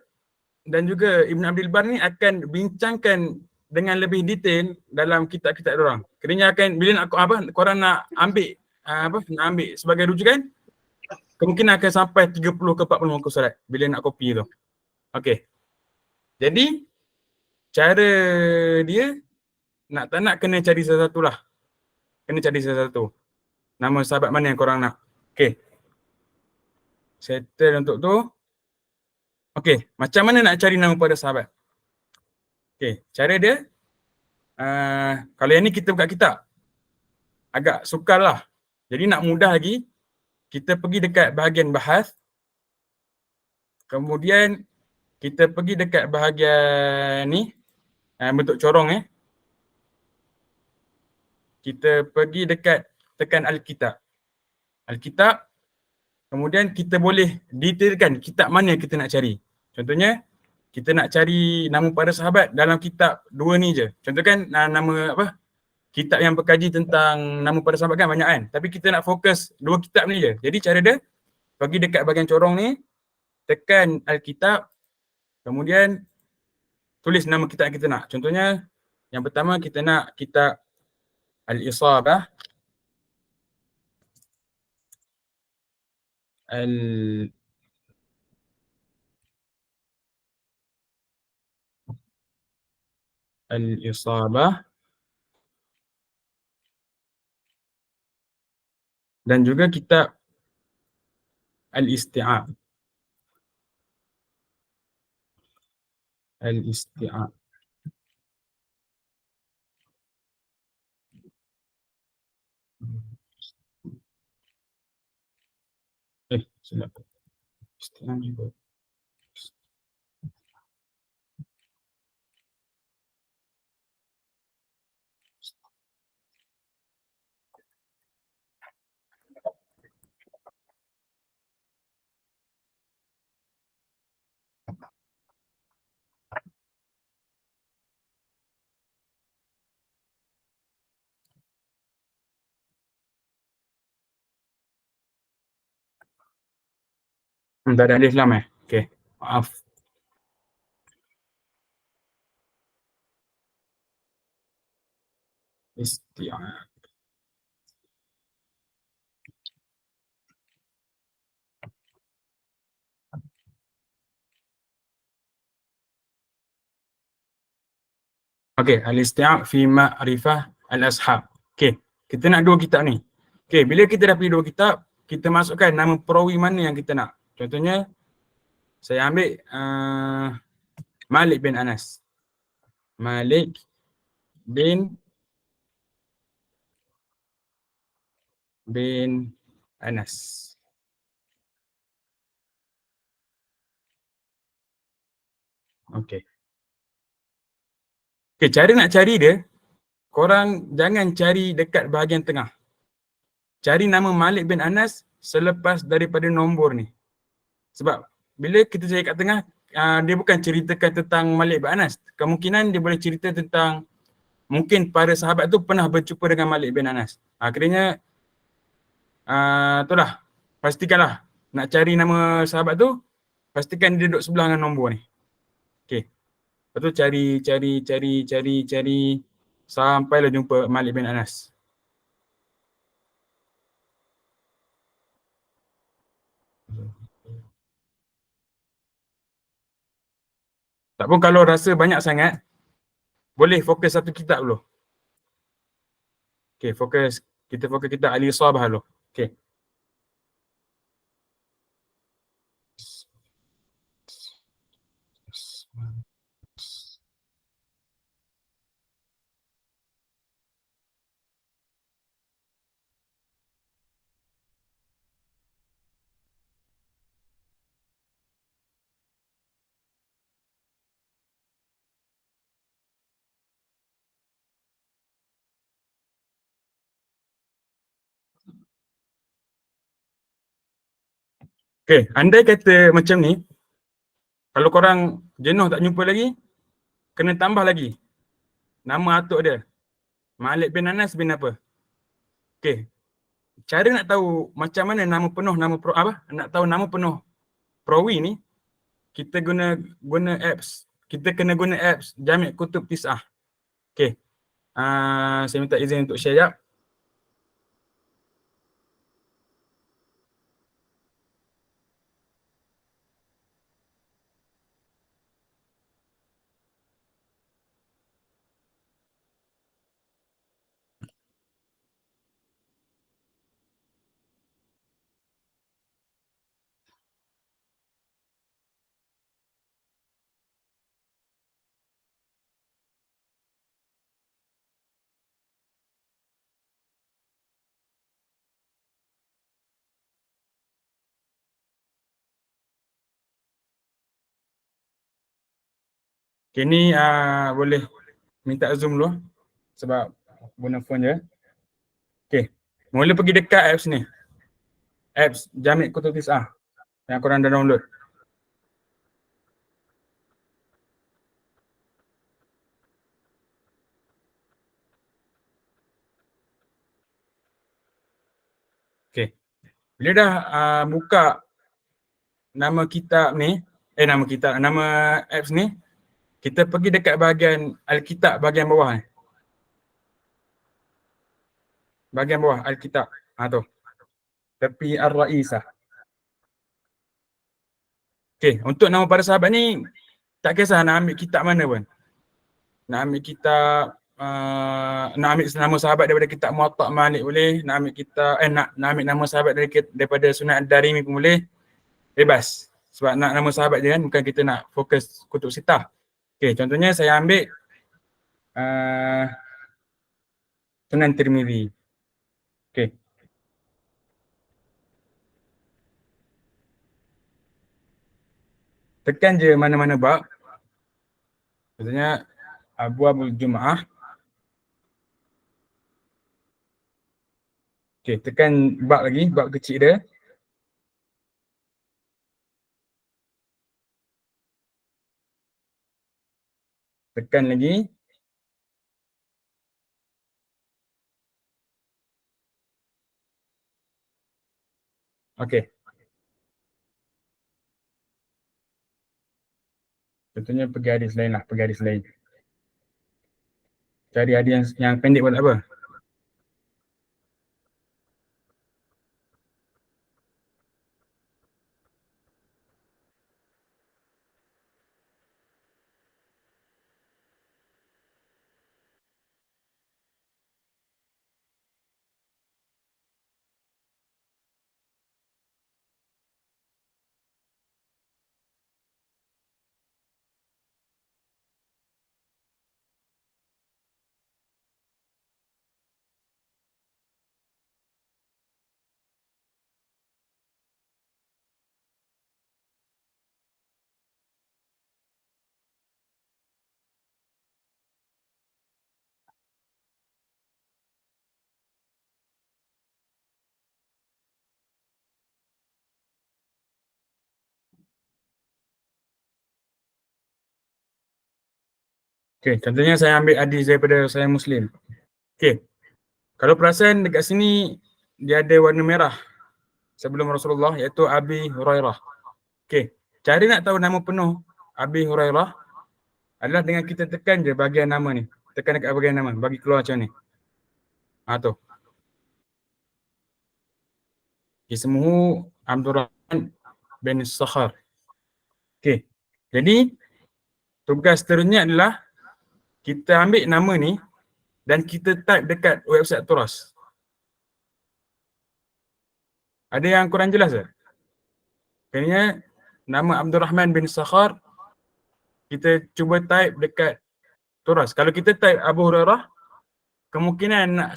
dan juga Ibn Abdul Bar ni akan bincangkan dengan lebih detail dalam kitab-kitab diorang. Kerana akan bila korang nak ambil sebagai rujukan, kemungkinan akan sampai 30 ke 40 muka surat bila nak copy tu. Okey. Jadi cara dia tak nak kena cari satu-satu lah. Kena cari satu-satu. Nama sahabat mana yang korang nak. Okey. Settle untuk tu. Okey, macam mana nak cari nama pada sahabat? Okey, cara dia kalau yang ni kita buka kitab, agak sukar lah. Jadi nak mudah lagi, kita pergi dekat bahagian bahas. Kemudian kita pergi dekat bahagian ni, bentuk corong kita pergi dekat tekan Alkitab. Kemudian kita boleh detailkan kitab mana yang kita nak cari. Contohnya, kita nak cari nama para sahabat dalam kitab 2 ni je. Contoh kan kitab yang berkaji tentang nama para sahabat kan banyak kan. Tapi kita nak fokus 2 kitab ni je. Jadi cara dia, pergi dekat bahagian corong ni, tekan Alkitab, kemudian tulis nama kitab yang kita nak. Contohnya, yang pertama kita nak kitab Al-Isabah. Al-Isabah. Dan juga kitab Al-Isti'ab. Al-Isti'ab. Silap. Isti'ab juga. Tak ada alif lam Okey. Maaf. Isti'ab. Okey, Al-Isti'ab fi Ma'rifah Al-Ashab. Okey, kita nak 2 kitab ni. Okey, bila kita dah pilih 2 kitab, kita masukkan nama perawi mana yang kita nak. Contohnya, saya ambil Malik bin Anas. Malik bin bin Anas. Okey. Okey, cara nak cari dia, korang jangan cari dekat bahagian tengah. Cari nama Malik bin Anas selepas daripada nombor ni. Sebab bila kita cari kat tengah, dia bukan ceritakan tentang Malik bin Anas. Kemungkinan dia boleh cerita tentang mungkin para sahabat tu pernah berjumpa dengan Malik bin Anas. Akhirnya itulah, pastikanlah nak cari nama sahabat tu, pastikan dia duduk sebelah dengan nombor ni. Okey. Lepas tu cari sampailah jumpa Malik bin Anas. Tak pun kalau rasa banyak sangat, boleh fokus satu kitab dulu. Okey, kita fokus kitab Al-Isabah dulu. Okey. Okey, andai kata macam ni, kalau korang jenuh tak jumpa lagi, kena tambah lagi nama atuk dia. Malik bin Anas bin apa? Okey. Cara nak tahu macam mana nama penuh nak tahu nama penuh perawi ni, kita guna apps. Kita kena guna apps Jami' Kutub Tis'ah. Okey. Saya minta izin untuk share jap. Okay, ni boleh minta zoom dulu sebab guna phone je. Okay, mula pergi dekat apps ni. Apps Jami' Kutub Tis'ah yang korang dah download. Okay, bila dah buka nama kitab ni, nama apps ni, kita pergi dekat bahagian Alkitab bahagian bawah ni. Bahagian bawah Alkitab. Tu. Tepi Ar-Raisah. Okay, untuk nama para sahabat ni, tak kisah nak ambil kitab mana pun. Nak ambil kitab, nak ambil nama sahabat daripada kitab Muwatta' Malik boleh, nak ambil kitab, nak ambil nama sahabat daripada Sunan Ad-Darimi pun boleh. Bebas. Sebab nak nama sahabat je kan, bukan kita nak fokus kutub sitah. Okay, contohnya saya ambil Sunan Tirmizi. Okay. Tekan je mana-mana bab. Contohnya Abwabul Jum'ah. Okay, tekan bab lagi, bab kecil dia. Tekan lagi. Okay. Contohnya pergi hadis lain lah, pergi hadis lain. Cari hadis yang pendek pun tak apa. Okey, contohnya saya ambil hadis daripada saya Muslim. Okey, kalau perasan dekat sini dia ada warna merah sebelum Rasulullah iaitu Abi Hurairah. Okey, cara nak tahu nama penuh Abi Hurairah adalah dengan kita tekan je bahagian nama ni. Tekan dekat bahagian nama, bagi keluar macam ni. Tu. Ismuhu Abdurrahman bin Sakhar. Okey. Jadi tugas seterusnya adalah kita ambil nama ni dan kita type dekat website Turas. Ada yang kurang jelas tak? Kerana nama Abdurrahman bin Sakhar kita cuba type dekat Turas. Kalau kita type Abu Hurairah, kemungkinan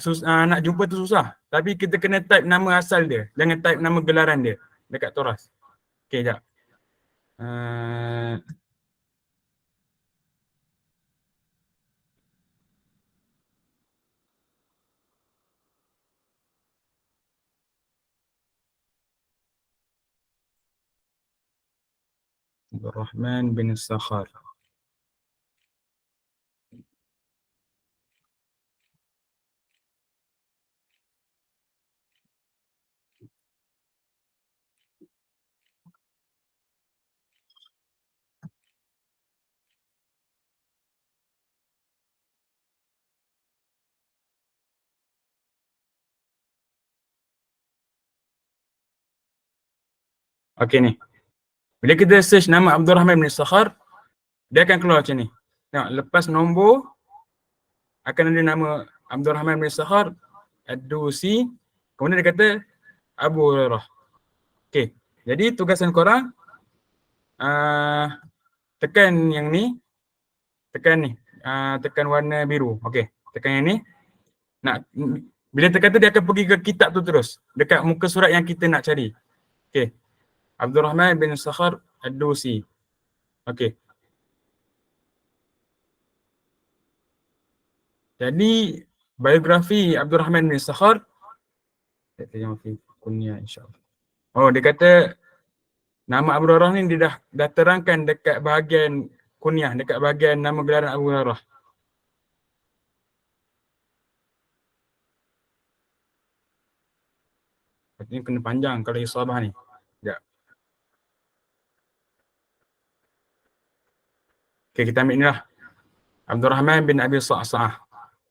nak jumpa tu susah. Tapi kita kena type nama asal dia. Jangan type nama gelaran dia dekat Turas. Okey, jap. Abdurrahman bin Sakhar. Okey ni. Bila kita search nama Abdurrahman bin Sakhar, dia akan keluar macam ni. Tengok, lepas nombor akan ada nama Abdurrahman bin Sakhar Ad-Dusi. Kemudian dia kata Abu Hurairah. Okey. Jadi tugasan korang tekan yang ni, tekan ni. Tekan warna biru. Okey. Tekan yang ni. Bila tekan tu dia akan pergi ke kitab tu terus. Dekat muka surat yang kita nak cari. Okey. Abdurrahman bin Sakhar Ad-Dusi. Okey. Jadi biografi Abdurrahman bin Sakhar insya-Allah. Oh, dia kata nama Abu Hurairah ni dia dah terangkan dekat bahagian kunyah, dekat bahagian nama gelaran Abu Hurairah. Ini kena panjang kalau isabah ni. Sekejap. Okey, kita ambil ni lah. Abdurrahman bin Abi Sa'sa'ah.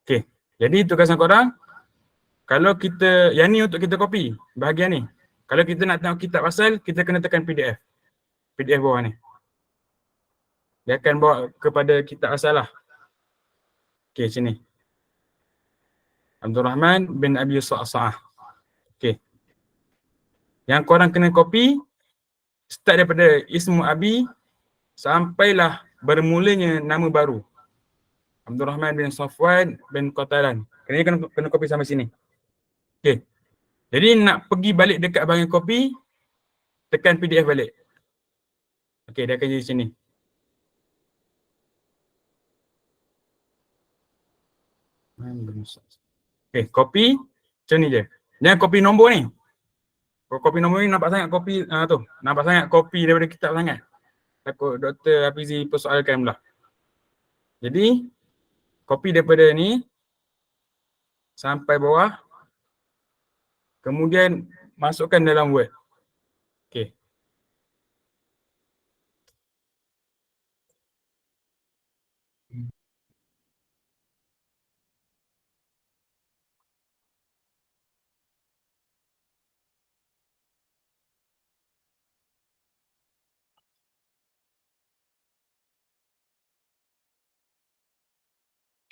Okey. Jadi tugasan korang, kalau kita, yang ni untuk kita copy, bahagian ni. Kalau kita nak tengok kitab asal, kita kena tekan PDF. PDF bawah ni. Dia akan bawa kepada kitab asal lah. Okey, sini. Abdurrahman bin Abi Sa'sa'ah. Okey. Yang korang kena copy, start daripada Ismu Abi, sampailah bermulanya nama baru. Abdurrahman bin Safwan bin Qatalan. Kena copy sampai sini. Okey. Jadi nak pergi balik dekat bahagian copy, tekan PDF balik. Okey, dia akan jadi sini. Okey, copy macam ni je. Jangan copy nombor ni. Kalau copy nombor ni nampak sangat copy tu. Nampak sangat copy daripada kitab sangat. Takut Dr. Hafizi persoalkan pula. Jadi copy daripada ni sampai bawah. Kemudian masukkan dalam Word. Okey.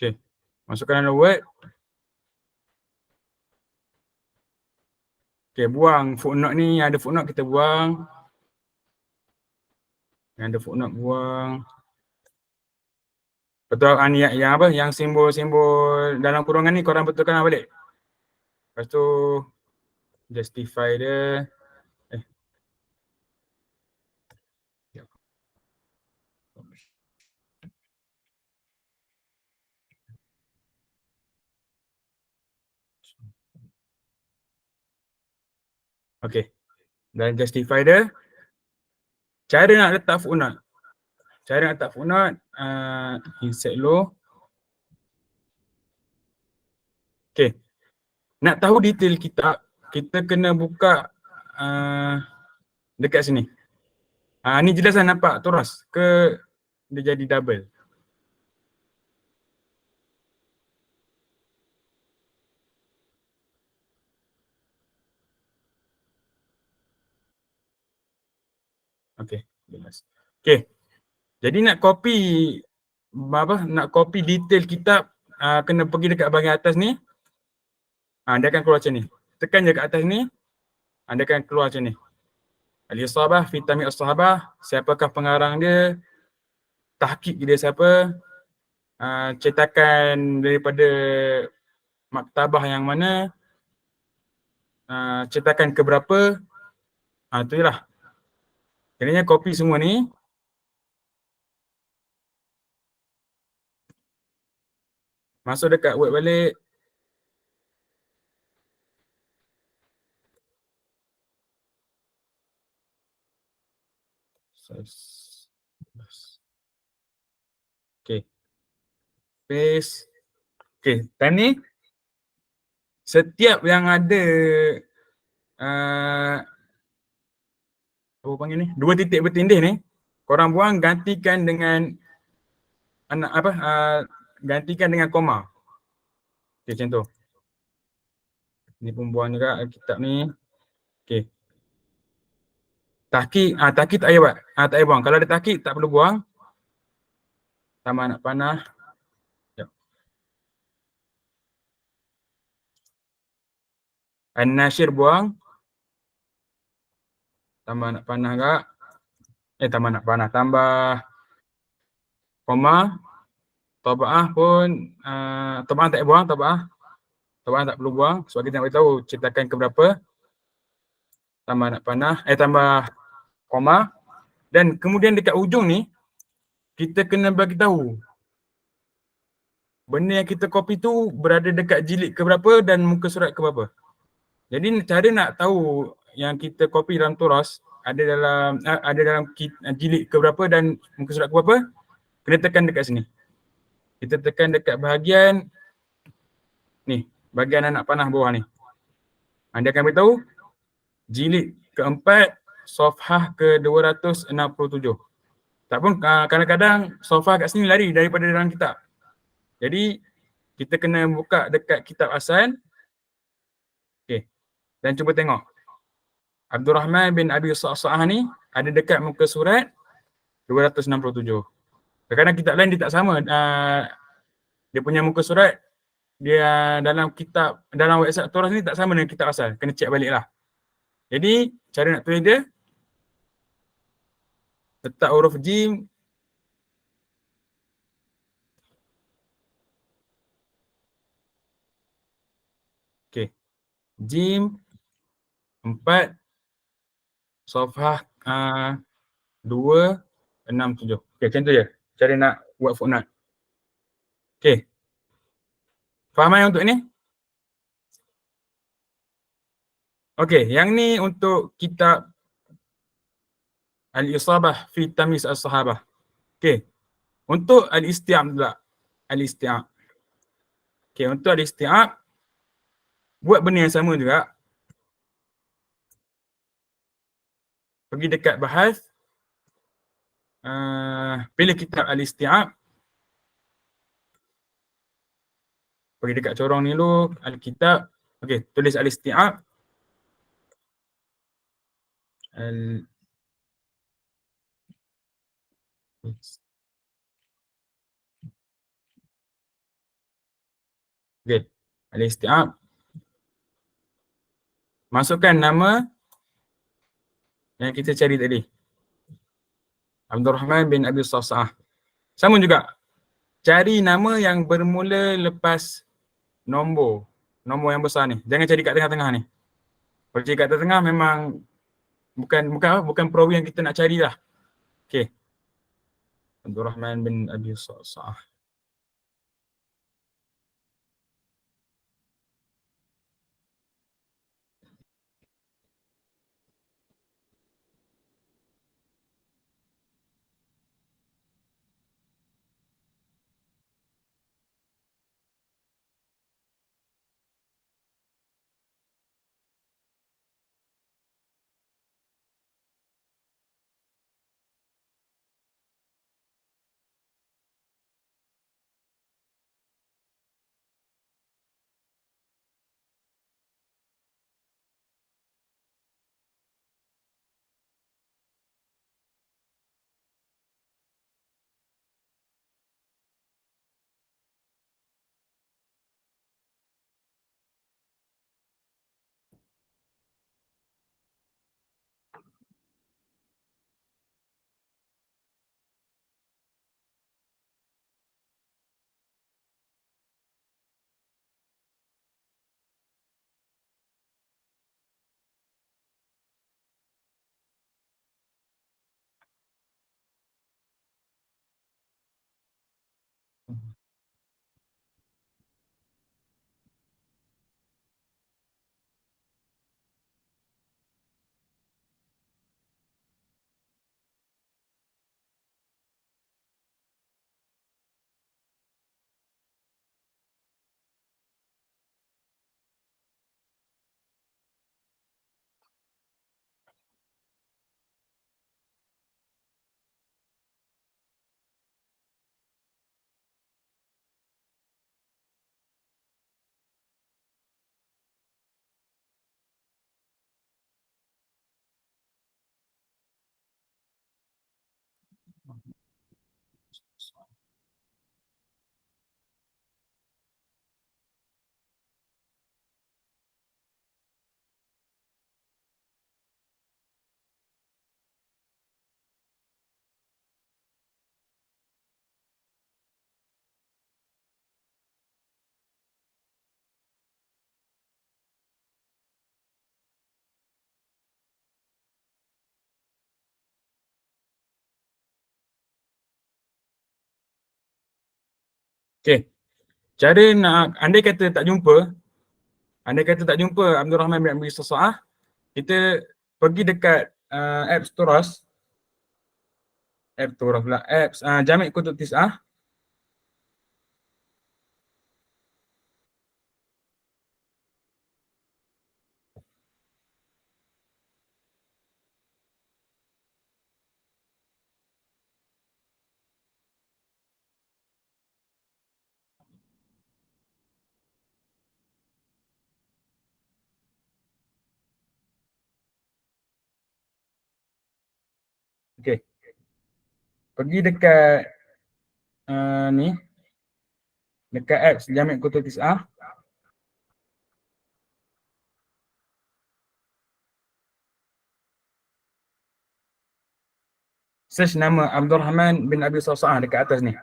Okey. Masukkan dalam Word. Okey, buang footnote ni. Yang ada footnote kita buang. Yang ada footnote buang. Betul yang apa? Yang simbol-simbol dalam kurungan ni korang betulkan balik. Lepas tu justify dia. Okey. Dan justify dia. Cara nak letak footnote. Cara nak letak footnote, insert low. Okay. Nak tahu detail kitab, kita kena buka dekat sini. Ni jelasan nampak terus ke dia jadi double? Okay, jelas. Okay. Jadi nak copy detail kitab, kena pergi dekat bahagian atas ni. Dia akan keluar macam ni. Tekan je kat atas ni, dia akan keluar macam ni. Al-Isabah fi Tamyiz as-Sahabah, siapakah pengarang dia, tahqiq dia siapa, cetakan daripada maktabah yang mana, cetakan keberapa, tu je lah. Kiranya copy semua ni. Masuk dekat Word balik. Okay. Paste. Okay. Time ni, setiap yang ada apa panggil ni? 2 titik bertindih ni, korang buang gantikan dengan gantikan dengan koma. Okay, macam tu. Ni pun buang juga kitab ni. Okay. Tahqiq, tahqiq tak payah buat. Tak payah buang. Kalau ada tahqiq tak perlu buang. Tambah anak panah. Sekejap. An-Nasyir buang. Tambah anak panah juga. Tambah anak panah. Tambah koma. Taba'ah pun, taba'ah tak payah buang. Taba'ah tak perlu buang. Sebab kita nak beritahu cetakan ke berapa. Tambah anak panah. Tambah koma. Dan kemudian dekat ujung ni, kita kena bagi tahu benda yang kita copy tu berada dekat jilid ke berapa dan muka surat ke berapa. Jadi cara nak tahu yang kita copy dalam turas ada dalam jilid ke berapa dan muka surat ke berapa, kena tekan dekat sini. Kita tekan dekat bahagian ni, bahagian anak panah bawah ni. Dia akan beritahu jilid keempat, safhah ke-267. Tak pun kadang-kadang safhah kat sini lari daripada dalam kitab. Jadi kita kena buka dekat kitab asal. Okay. Dan cuba tengok. Abdul Rahman bin Abi Sa'sa'ah ni ada dekat muka surat 267. Kadang-kadang kitab lain dia tak sama. Dia punya muka surat dia dalam kitab, dalam website Turas ni tak sama dengan kitab asal. Kena check balik lah. Jadi cara nak tulis dia, letak huruf jim. Okay. Jim 4 safhah 267. Okay, macam tu je. Cara nak buat footnote. Okay. Faham yang untuk ni? Okay, yang ni untuk kitab Al-Isabah fi Tamyiz as-Sahabah. Okay. Untuk Al-Isti'ab pula. Al-Isti'ab. Okay, untuk Al-Isti'ab, buat benda yang sama juga. Pergi dekat bahas. Pilih kitab Al-Isti'ab. Pergi dekat corong ni dulu. Al-Kitab. Okay, tulis Al-Isti'ab. Okay, Al-Isti'ab. Masukkan nama yang kita cari tadi. Abdul Rahman bin Abi Sa'sa'ah. Sama juga. Cari nama yang bermula lepas nombor yang besar ni. Jangan cari kat tengah-tengah ni. Kalau cari kat tengah memang bukan perawi yang kita nak cari lah. Okay. Abdul Rahman bin Abi Sa'sa'ah. Okey. Cara nak, andai kata tak jumpa, Abdul Rahman bin Abi Sasa'ah, kita pergi dekat apps Turas, apps Jami' Kutub Tis'ah. Okey. Pergi dekat ni, dekat apps Jami' Kutub Tis'ah. Search nama Abdul Rahman bin Abi Sasa'ah dekat atas ni.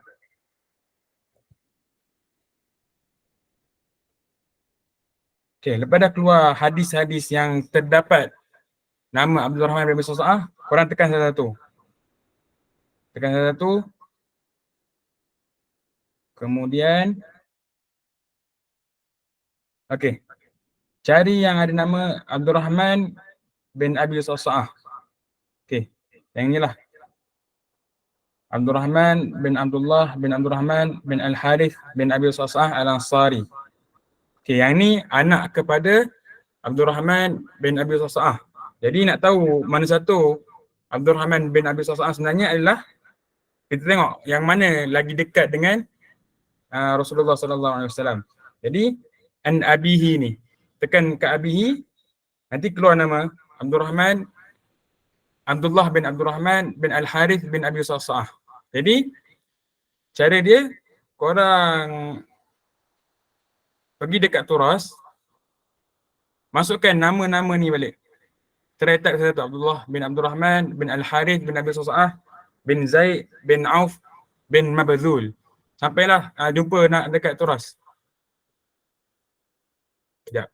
Okey, lepas dah keluar hadis-hadis yang terdapat nama Abdul Rahman bin Abi Sasa'ah, korang tekan satu-satu. Tekan satu-satu. Kemudian, okey, cari yang ada nama Abdul Rahman bin Abi Sasa'ah. Okey, yang inilah. Abdul Rahman bin Abdullah bin Abdul Rahman bin Al-Harith bin Abi Sasa'ah Al-Ansari. Okey, yang ni anak kepada Abdul Rahman bin Abi Sasa'ah. Jadi nak tahu mana satu Abdul Rahman bin Abi Sasa'ah sebenarnya adalah, kita tengok yang mana lagi dekat dengan Rasulullah sallallahu alaihi wasallam. Jadi an abihi ni, tekan ke abihi, nanti keluar nama Abdul Rahman, Abdullah bin Abdul Rahman bin Al-Harith bin Abi Sasa'ah. Jadi cara dia, korang pergi dekat Turas, masukkan nama-nama ni balik. Try type satu, Abdullah bin Abdul Rahman bin Al-Harith bin Abi Sasa'ah bin Zaid bin Auf bin Mabzul. Sampailah jumpa nak dekat Turas. Sekejap.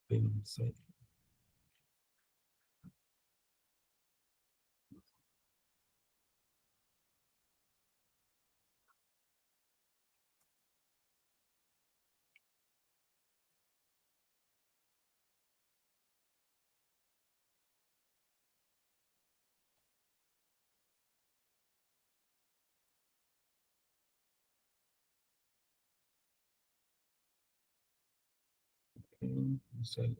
Bin Zaid. Bin Zaid.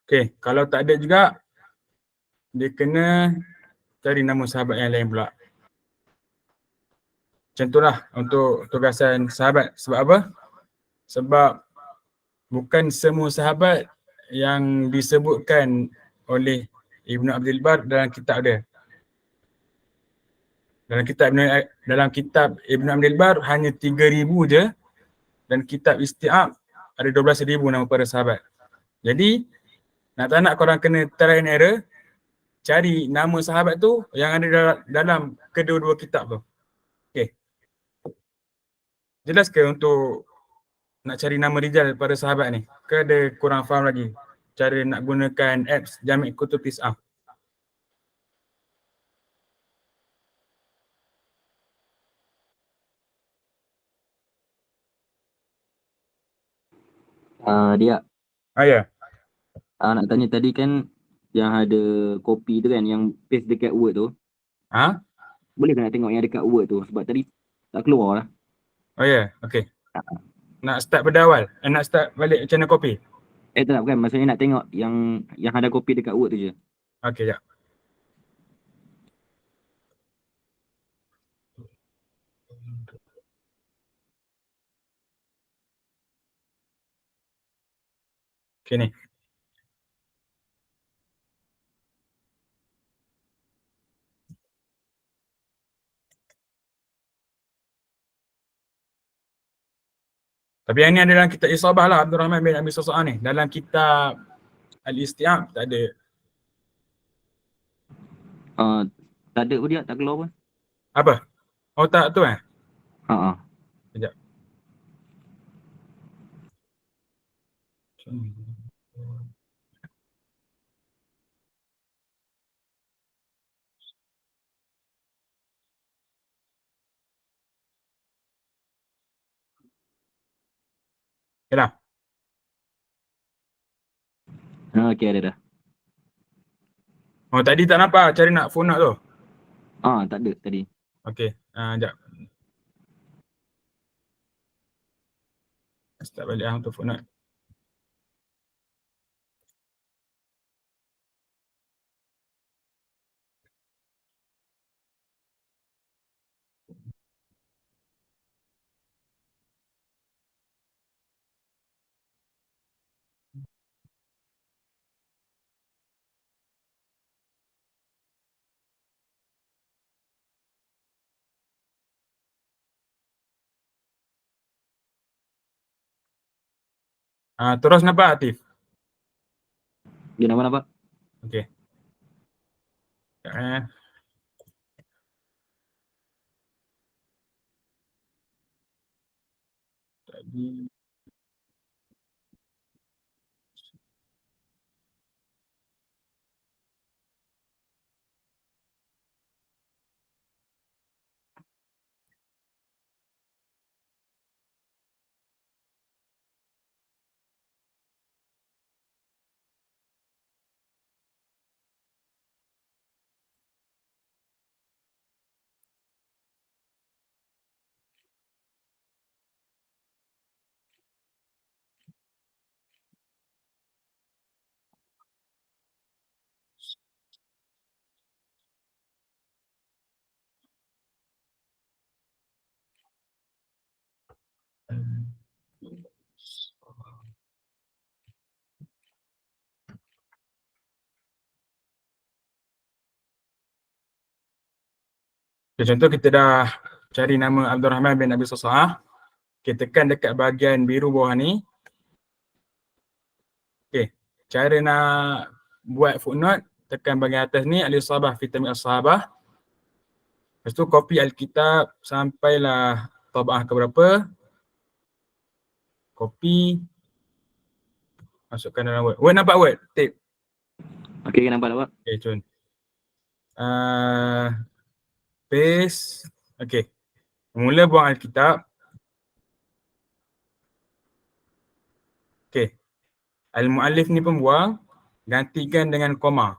Okay, kalau tak ada juga, dia kena cari nama sahabat yang lain pula. Macam itulah untuk tugasan sahabat. Sebab apa? Sebab bukan semua sahabat yang disebutkan oleh Ibn Abdul Bar dalam kitab dia. Dalam kitab Ibn Abdul Bar hanya 3,000 je, dan kitab Isti'ab ada 12,000 nama para sahabat. Jadi nak tak nak korang kena try and error, cari nama sahabat tu yang ada dalam kedua-dua kitab tu. Okay. Jelas ke untuk nak cari nama rijal pada sahabat ni? Ke ada kurang faham lagi cara nak gunakan apps Jami' Kutub Tis'ah? Dia Ya. nak tanya tadi kan yang ada kopi tu kan, yang paste dekat Word tu. Boleh tak nak tengok yang dekat Word tu? Sebab tadi tak keluar lah. Oh ya, okay. Nak start pada awal? Nak start balik channel kopi? Tak bukan. Maksudnya nak tengok yang ada kopi dekat Word tu je. Okay, jap. Okay ni. Tapi yang ni ada dalam kitab Isabah lah, Abdul Rahman bin Abi Sasa'ah ni. Dalam kitab Al-Isti'ab tak ada. Tak ada pun dia, tak keluar pun. Apa? Oh tak tu eh? Sekejap. Okay dah. Okay, ada dah. Oh tadi tak nampak cari nak footnote tu? Tak ada tadi. Okay, sekejap. Start balik untuk footnote. Terus nampak aktif? Dia nampak. Okay. Sekejap Tadi. Okay, contoh kita dah cari nama Abdul Rahman bin Abi Sasa'ah. Okay, tekan dekat bahagian biru bawah ni. Okay, cara nak buat footnote, tekan bahagian atas ni, Al-Isabah fi Tamyiz As-Sahabah. Lepas tu copy Alkitab sampailah tab'ah ke berapa. Copy. Masukkan dalam Word. Word nampak Word? Tape. Okay, nampak. Okay, cun. Paste. Okay. Mula buang Alkitab. Okay. Al-Mu'allif ni pun buang. Gantikan dengan koma.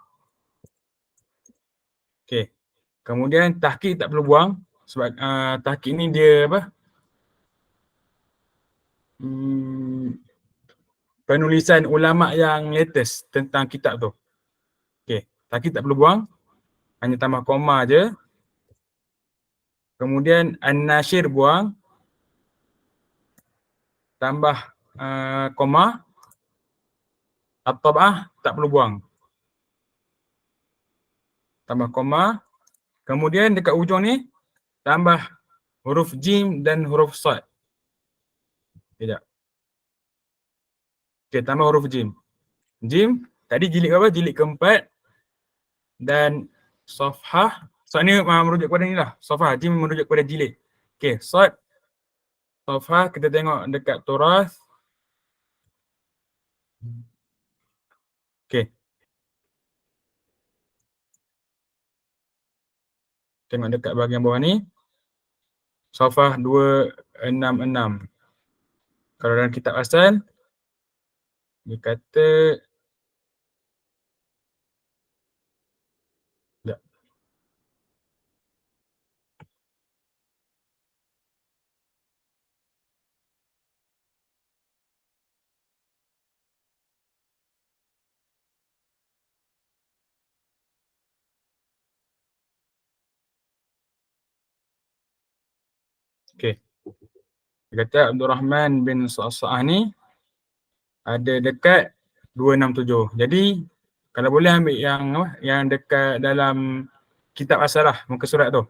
Okay. Kemudian tahqiq tak perlu buang. Sebab tahqiq ni dia apa? penulisan ulama yang latest tentang kitab tu. Okey, Taki tak perlu buang. Hanya tambah koma je. Kemudian An-Nashir buang. Tambah koma. At-Tab'ah tak perlu buang. Tambah koma. Kemudian dekat ujung ni tambah huruf jim dan huruf sad. Sekejap. Okey, tambah huruf jim. Jim, tadi jilid berapa? Jilid keempat. Dan safhah. Sad ni merujuk kepada ni lah. Safhah, jim merujuk kepada jilid. Okey, sad. Safhah, kita tengok dekat Turas. Okey. Tengok dekat bahagian bawah ni. Safhah 266. Kalau dalam kitab asal, dia kata sekejap. Okey. Dia kata Abdul Rahman bin Sa'sa'ah ni ada dekat 267. Jadi kalau boleh ambil yang apa? Yang dekat dalam kitab asal lah, muka surat tu.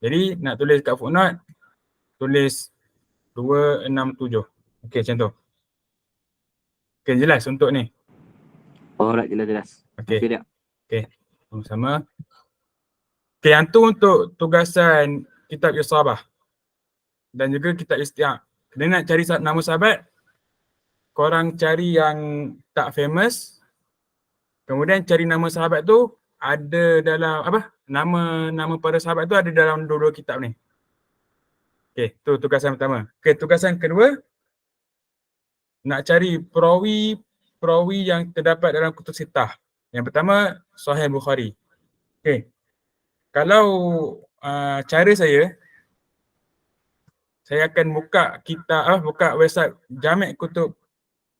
Jadi nak tulis kat footnote, tulis 267. Okey, macam tu. Okey, jelas untuk ni. Alright, jelas. Okey. Okey dah. Okey, sama-sama. Okey, yang tu untuk tugasan kitab Isabah dan juga kitab Isti'ab. Dia nak cari nama sahabat, korang cari yang tak famous. Kemudian cari nama sahabat tu ada dalam apa? Nama para sahabat tu ada dalam dua-dua kitab ni. Okey, tu tugasan pertama. Okey, tugasan kedua nak cari perawi yang terdapat dalam kutub sittah. Yang pertama Sahih Bukhari. Okey. Kalau cara saya akan buka website Jami' Kutub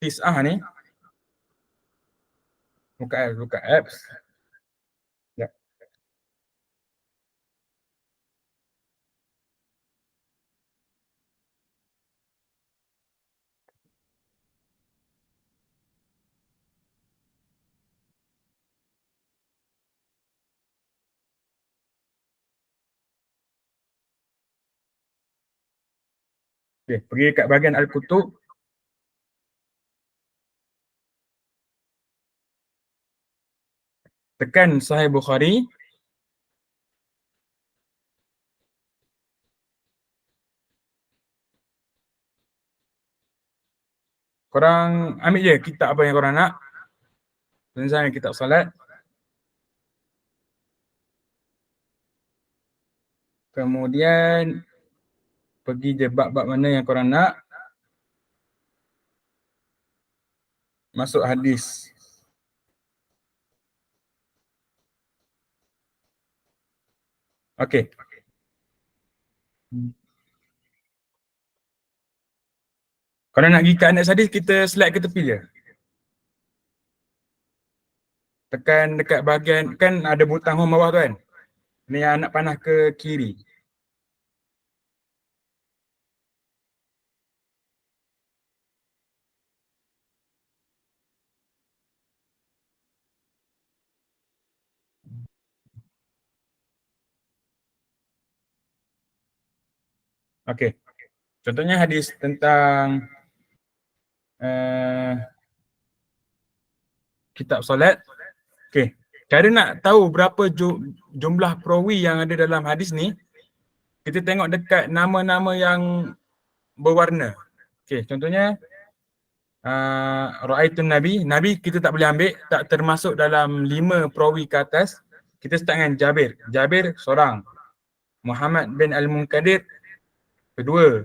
Tis'ah ni. Buka apps. Ya. Okey, pergi dekat bahagian Al-Kutub. Tekan Sahih Bukhari. Korang ambil je kitab apa yang korang nak. Misalnya kitab salat. Kemudian pergi je bab-bab mana yang korang nak. Masuk hadis. Okey. Kalau nak pergi ke annex hadis, kita slide ke tepi je. Tekan dekat bahagian, kan ada butang home bawah tu kan. Ni yang nak panah ke kiri. Okey. Contohnya hadis tentang kitab solat. Okey. Cara nak tahu berapa jumlah perawi yang ada dalam hadis ni, kita tengok dekat nama-nama yang berwarna. Okey, contohnya Ra'aitun Nabi kita tak boleh ambil, tak termasuk dalam 5 perawi ke atas. Kita start dengan Jabir seorang. Muhammad bin Al-Munkadir kedua.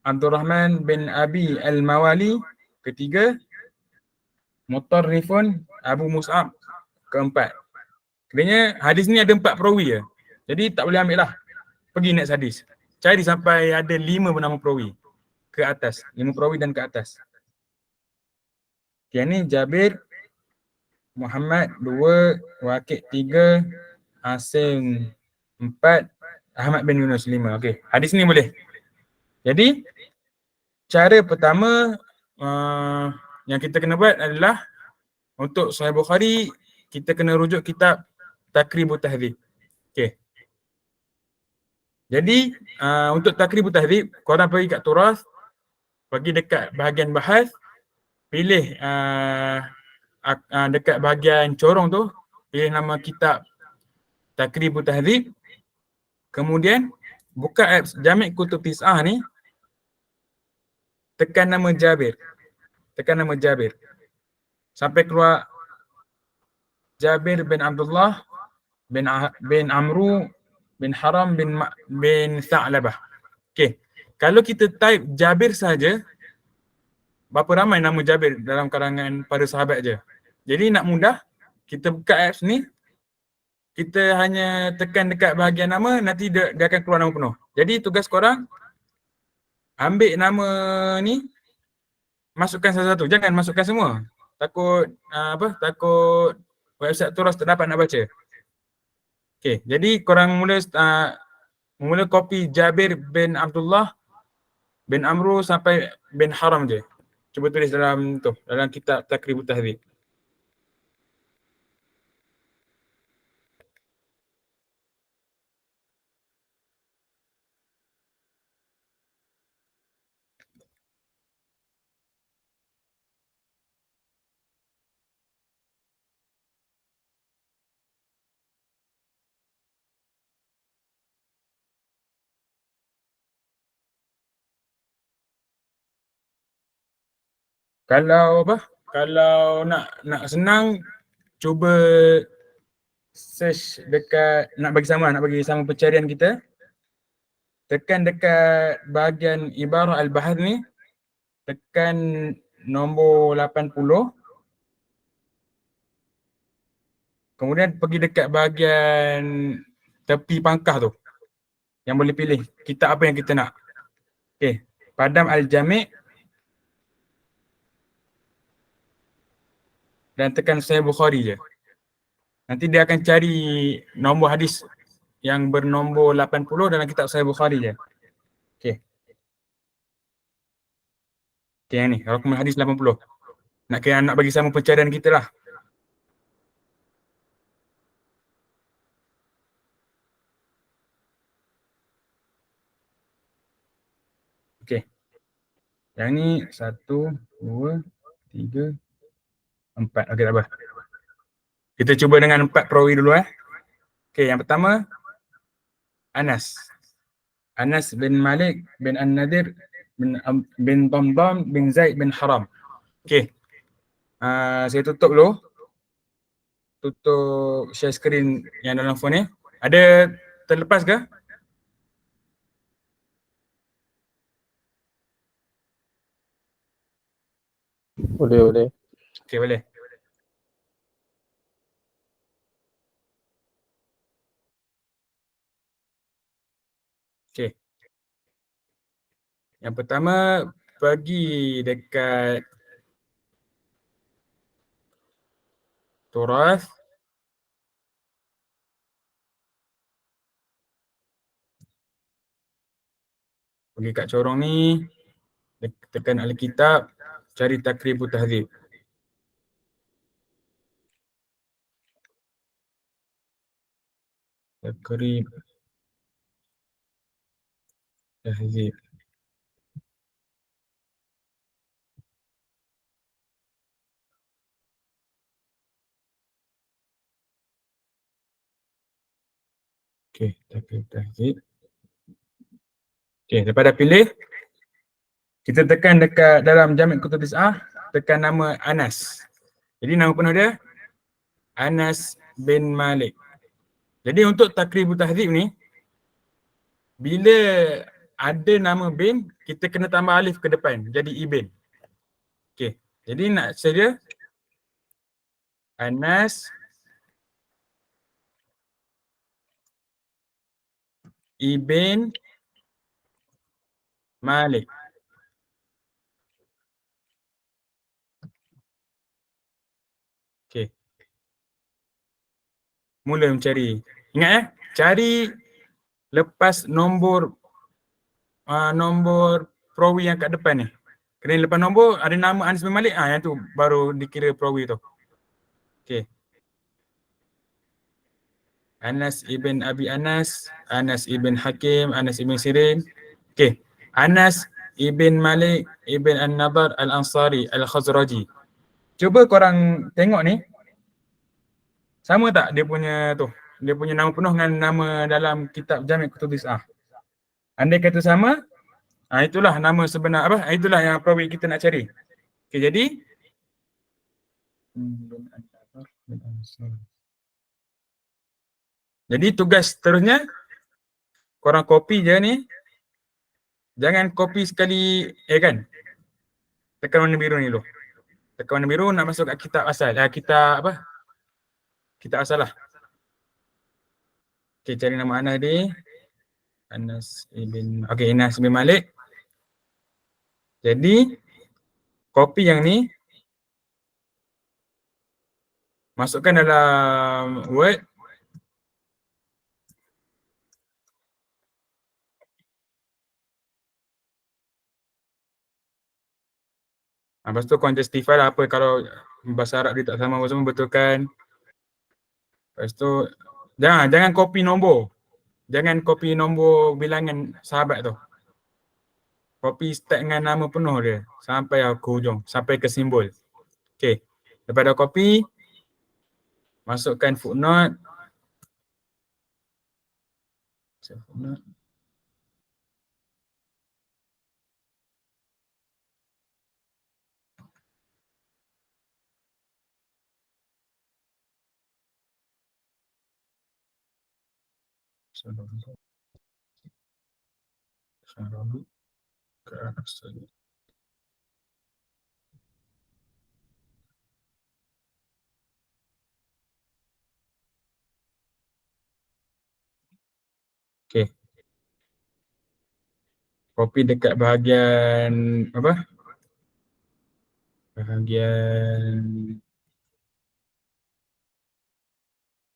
Abdul Rahman bin Abi Al-Mawali ketiga. Mutarrifun Abu Mus'ab keempat. Kerana hadis ni ada 4 perawi je. Jadi tak boleh ambil lah. Pergi next hadis. Cari sampai ada 5 bernama perawi ke atas. 5 perawi dan ke atas. Okay, ni Jabir, Muhammad 2, Waqid 3, Hasim 4, Ahmad bin Yunus 5. Okey, hadis ni boleh. Jadi cara pertama yang kita kena buat adalah untuk Sahih Bukhari kita kena rujuk kitab Takribut Tahdzib. Okey. Jadi untuk Takribut Tahdzib, korang pergi kat Turas, pergi dekat bahagian bahas, pilih dekat bahagian corong tu, pilih nama kitab Takribut Tahdzib. Kemudian buka apps Jami' Kutub Tis'ah ni, tekan nama Jabir. Tekan nama Jabir. Sampai keluar Jabir bin Abdullah bin Amru bin Haram bin Tha'labah. Okey. Kalau kita type Jabir saja, berapa ramai nama Jabir dalam kalangan para sahabat je. Jadi nak mudah, kita buka apps ni, kita hanya tekan dekat bahagian nama, nanti dia akan keluar nama penuh. Jadi tugas korang, ambil nama ni, masukkan satu-satu. Jangan masukkan semua. Takut takut website Turas tak dapat nak baca. Okey, jadi korang mula copy Jabir bin Abdullah bin Amru sampai bin Haram je. Cuba tulis dalam kitab Takribut Tahdzib. Kalau nak senang, cuba search dekat nak bagi sama pencarian kita. Tekan dekat bahagian ibarah al-bahar ni, tekan nombor 80. Kemudian pergi dekat bahagian tepi pangkah tu, yang boleh pilih kitab apa yang kita nak. Okey, padam al-Jami' dan tekan Sahih Bukhari je. Nanti dia akan cari nombor hadis yang bernombor 80 dalam kitab Sahih Bukhari je. Okey. Okey, yang ni, rakaman hadis 80. Nak bagi sama pencarian kita lah. Okey. Yang ni 1, 2, 3, 4. Okey, tak apa. Kita cuba dengan 4 perawi dulu . Okey, yang pertama Anas. Anas bin Malik bin An-Nadir bin Damdam bin Zaid bin Haram. Okey. Saya tutup dulu. Tutup share screen yang dalam phone ni. Ada terlepas ke? Boleh. Okey, boleh. Okey. Yang pertama, pergi dekat Turas. Pergi kat corong ni, tekan Alkitab, cari Takribut Tahdzib. Takrib Tahdzib. Okey, Takrib Tahdzib. Okey, lepas dah pilih, kita tekan dekat dalam Jami' Kutub Tis'ah, tekan nama Anas. Jadi nama penuh dia Anas bin Malik. Jadi untuk Takribut Tahdzib ni, bila ada nama bin, kita kena tambah alif ke depan, jadi ibn. Okey, jadi nak sedia Anas ibn Malik. mula mencari. Ingat cari lepas nombor nombor perawi yang kat depan ni. Kerana lepas nombor ada nama Anas bin Malik, yang tu baru dikira perawi tu. Okey. Anas ibn Abi Anas, Anas ibn Hakim, Anas ibn Sirin. Okey. Anas ibn Malik ibn An-Nadar Al-Ansari Al-Khazraji. Cuba korang tengok ni. Sama tak dia punya tu? Dia punya nama penuh dengan nama dalam kitab Jami' Kutub Tis'ah. Andai kata sama, itulah nama sebenar apa? Itulah yang perawi kita nak cari. Okey, jadi tugas seterusnya korang copy je ni. Jangan copy sekali kan. Tekan warna biru ni dulu. Tekan warna biru nak masuk kat kitab asal. Kitab apa? Kitab asal lah. Okey, cari nama Anas ni. Anas bin Malik. Jadi copy yang ni masukkan dalam Word. Lepas tu kau justify lah apa kalau bahasa Arab dia tak sama apa semua, betulkan. Lepas tu jangan copy nombor. Jangan copy nombor bilangan sahabat tu. Copy start dengan nama penuh dia sampai ke hujung, sampai ke simbol. Okey. Lepas dah copy, masukkan footnote. Okey. Copy dekat bahagian apa?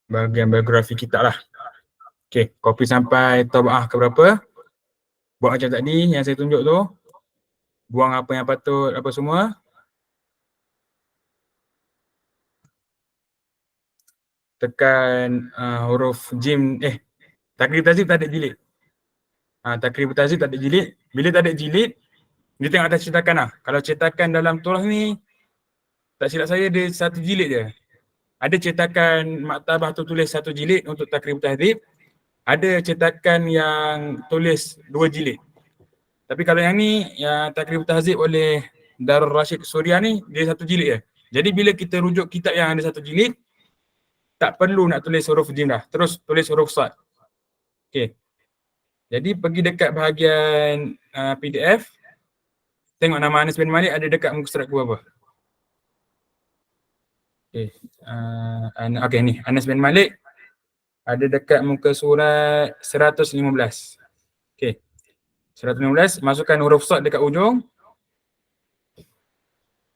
Bahagian biografi kita lah. Okey, copy sampai tabaah ke berapa? Buat macam tadi yang saya tunjuk tu. Buang apa yang patut, apa semua. Tekan huruf jim, takrib tazib tak ada jilid. Takrib tazib tak ada jilid. Bila tak ada jilid, dia tengok atas cetakan lah. Kalau cetakan dalam turah ni, tak silap saya dia satu jilid je. Ada cetakan maktabah tu tulis satu jilid untuk takrib tazib. Ada cetakan yang tulis 2 jilid. Tapi kalau yang ni, yang takrib tahzib oleh Darul Rashid Suria ni, dia 1 jilid je. Jadi bila kita rujuk kitab yang ada 1 jilid, tak perlu nak tulis huruf jim dah. Terus tulis huruf sad. Okey. Jadi pergi dekat bahagian PDF. Tengok nama Anas bin Malik ada dekat muka surat ke apa. Okey. Okey ni, Anas bin Malik ada dekat muka surat 115. Okey. 115, masukkan huruf sad dekat ujung.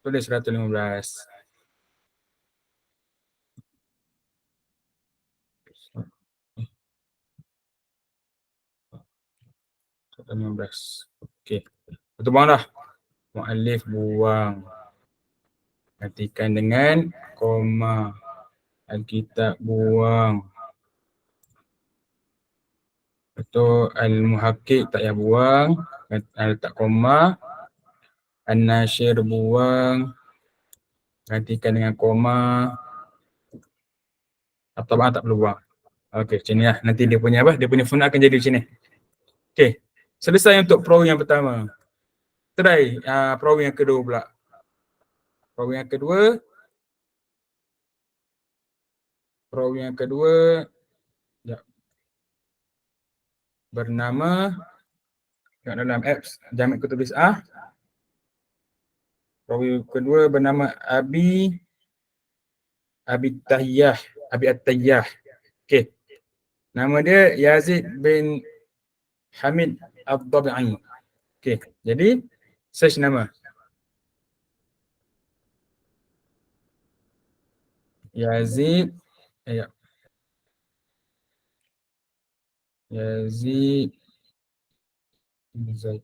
Tulis 115. Okey. Betul buang dah. Mu'alif buang. Gantikan dengan koma. Alkitab buang. Betul, Al-Muhakkik tak payah buang. Letak koma. An-Nasyir buang. Gantikan dengan koma. At-Tab'ah tak perlu buang. Okey, macam ni lah. Nanti dia punya apa? Dia punya font akan jadi macam ni. Okey. Selesai untuk perawi yang pertama. Try perawi yang kedua pula. Perawi yang kedua bernama kat dalam apps Jami' Kutub Tis'ah. Perawi kedua bernama Abi At-Tayyah. Okey. Nama dia Yazid bin Hamid Ad-Dabi'i. Okey. Jadi search nama. Yazid Yazid bin Zaid.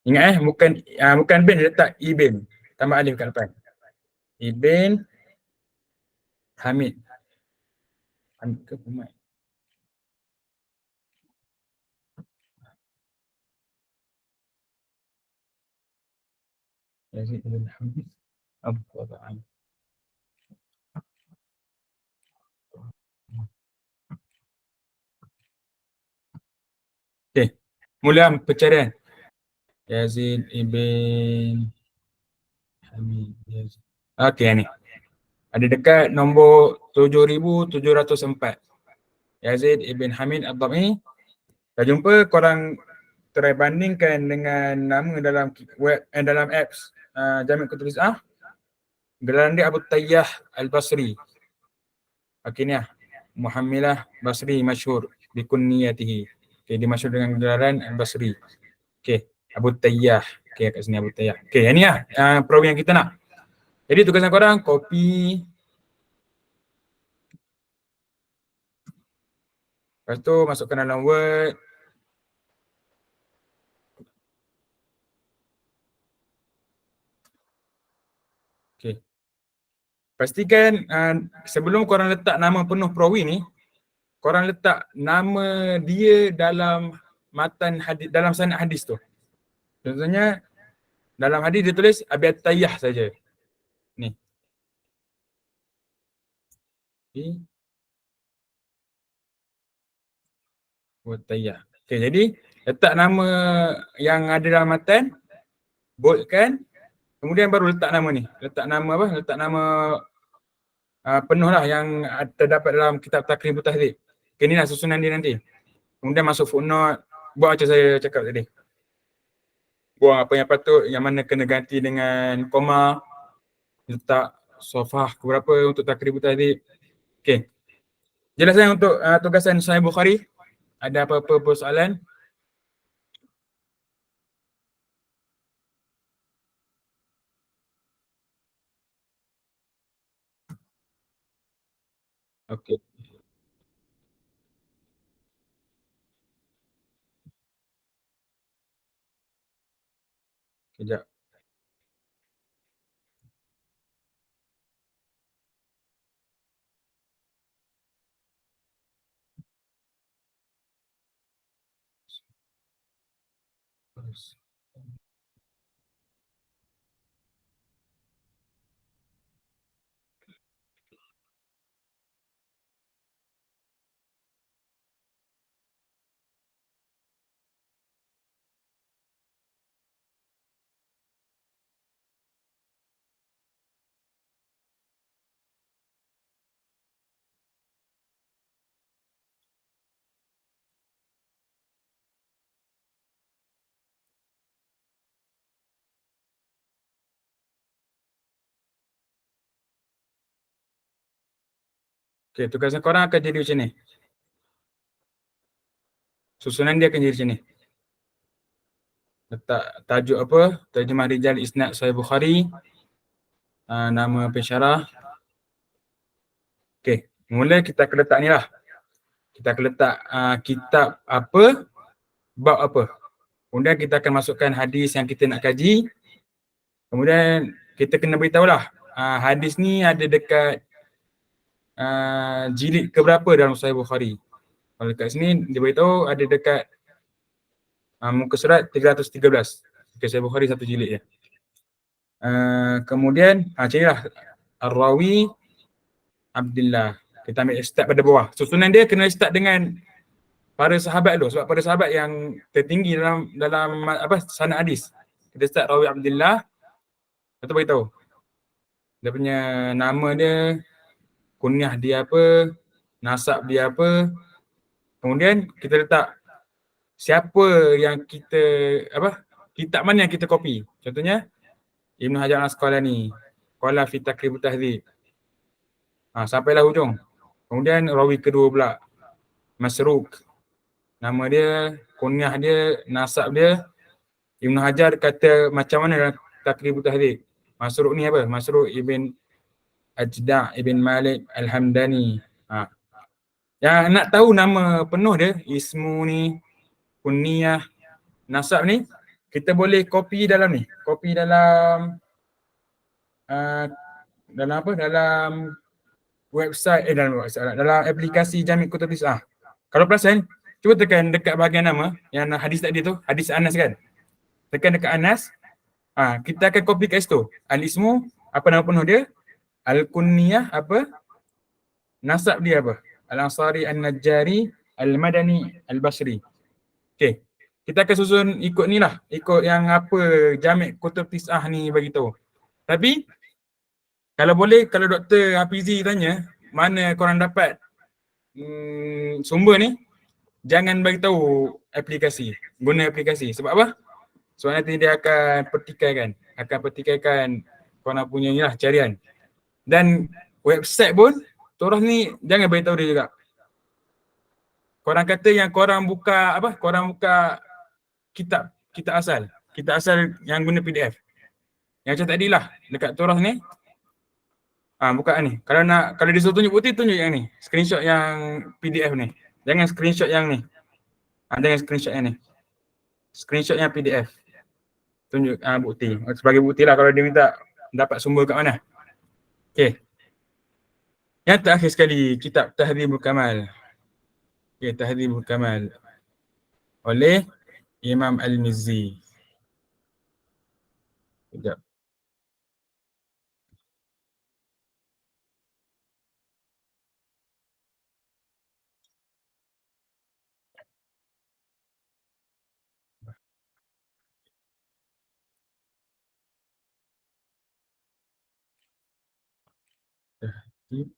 Ingat bukan bin, letak ibn. Tambah alif kat depan. Ibn Hamid. Hamid ke Umar? Yazid bin Hamid. Abu Ta'ala. Okey. Mula pencarian. Yazid ibn Hamid. Okey ni. Ada dekat nombor 7704. Yazid ibn Hamid Ad-Dhabi. Dah jumpa, korang try bandingkan dengan nama dalam web dalam apps Jami' Kutub Riz'ah. Gelaran dia Abu Tayyah Al-Basri. Okey ni lah. Muhammilah Basri masyhur bikunniyatihi. Okey, dia masyhur dengan gelaran Al-Basri. Okey, Abu Tayyah. Okey, kat sini Abu Tayyah. Okey, yang ni lah perawi yang kita nak. Jadi tugasan korang copy. Lepas tu masukkan dalam Word. Okey. Pastikan sebelum korang letak nama penuh perawi ni, korang letak nama dia dalam matan hadis, dalam sanad hadis tu. Contohnya dalam hadis dia tulis Abi Tayyah saja. Ni. Abi Tayyah. Okey, jadi letak nama yang ada dalam matan, boldkan, kemudian baru letak nama ni. Letak nama apa? Letak nama penuh lah yang terdapat dalam kitab Takribut Tahdzib. Okay, ni lah susunan dia nanti. Kemudian masuk footnote, buat macam saya cakap tadi. Buang apa yang patut, yang mana kena ganti dengan koma, letak sofah keberapa untuk Takribut Tahdzib. Okay. Jelasan untuk tugasan Sahih Bukhari. Ada apa-apa persoalan? Okey. Kejap. Okey, tugasan korang akan jadi macam ni. Susunan dia akan jadi macam ni. Letak tajuk apa? Terjemah Rijal Isnad Sahih Bukhari. Nama pensyarah. Okey, mula kita akan letak ni lah. Kita akan letak kitab apa, bab apa. Kemudian kita akan masukkan hadis yang kita nak kaji. Kemudian kita kena beritahu lah hadis ni ada dekat jilid keberapa dalam Sahih Bukhari. Kalau dekat sini dia beritahu ada dekat muka surat 313. Okay, Sahih Bukhari satu jilid je. Kemudian macam ni lah. Ar-Rawi Abdullah. Kita ambil start pada bawah. Susunan dia kena start dengan para sahabat dulu. Sebab para sahabat yang tertinggi dalam apa sanad hadis. Kita start Rawi Abdullah. Lepas tu beritahu dia punya nama dia, kunyah dia apa, nasab dia apa. Kemudian kita letak siapa yang kita kitab mana yang kita copy. Contohnya Ibn Hajar Al-Asqalani, qala fi Takribut Tahdzib. Sampailah hujung. Kemudian rawi kedua pula Masruq. Nama dia, kunyah dia, nasab dia. Ibn Hajar kata macam mana dalam Takribut Tahdzib. Masruq ni apa? Masruq ibn Ajda' ibn Malik Al-Hamdani. Yang nak tahu nama penuh dia, ismu ni, kunyah, nasab ni, kita boleh copy dalam ni. Copy dalam dalam apa? Dalam website, dalam aplikasi Jami' Kutub Tis'ah. Kalau perasan, cuba tekan dekat bahagian nama, yang hadis tadi tu, hadis Anas kan. Tekan dekat Anas, kita akan copy kat situ. Al-ismu, apa nama penuh dia, al-kunyah apa, nasab dia apa, al-ansari, al-najjari, al-madani, al-basri. Okay, kita akan susun ikut ni lah, ikut yang apa Jami' Kutub Tis'ah ni bagi tahu. Tapi kalau boleh, kalau Dr. Hafizi tanya mana korang dapat sumber ni, jangan bagi tahu aplikasi, guna aplikasi. Sebab apa? Sebab nanti dia akan pertikaikan korang punya ni lah carian. Dan website pun, Torah ni jangan bagi tahu dia juga. Korang kata yang korang buka apa? Korang buka kitab asal yang guna PDF. Yang macam tadi lah dekat Torah ni. Buka ni. Kalau disuruh tunjuk putih, tunjuk yang ni. Screenshot yang PDF ni. Jangan screenshot yang ni. Jangan screenshot yang ni. Screenshot yang PDF. Tunjuk bukti. Sebagai bukti lah kalau dia minta dapat sumber kat mana. Okay. Yang terakhir sekali, kitab Tahdzibul Kamal. Okay, Tahdzibul Kamal. Oleh Imam Al-Mizzi. Sekejap. Tahdzib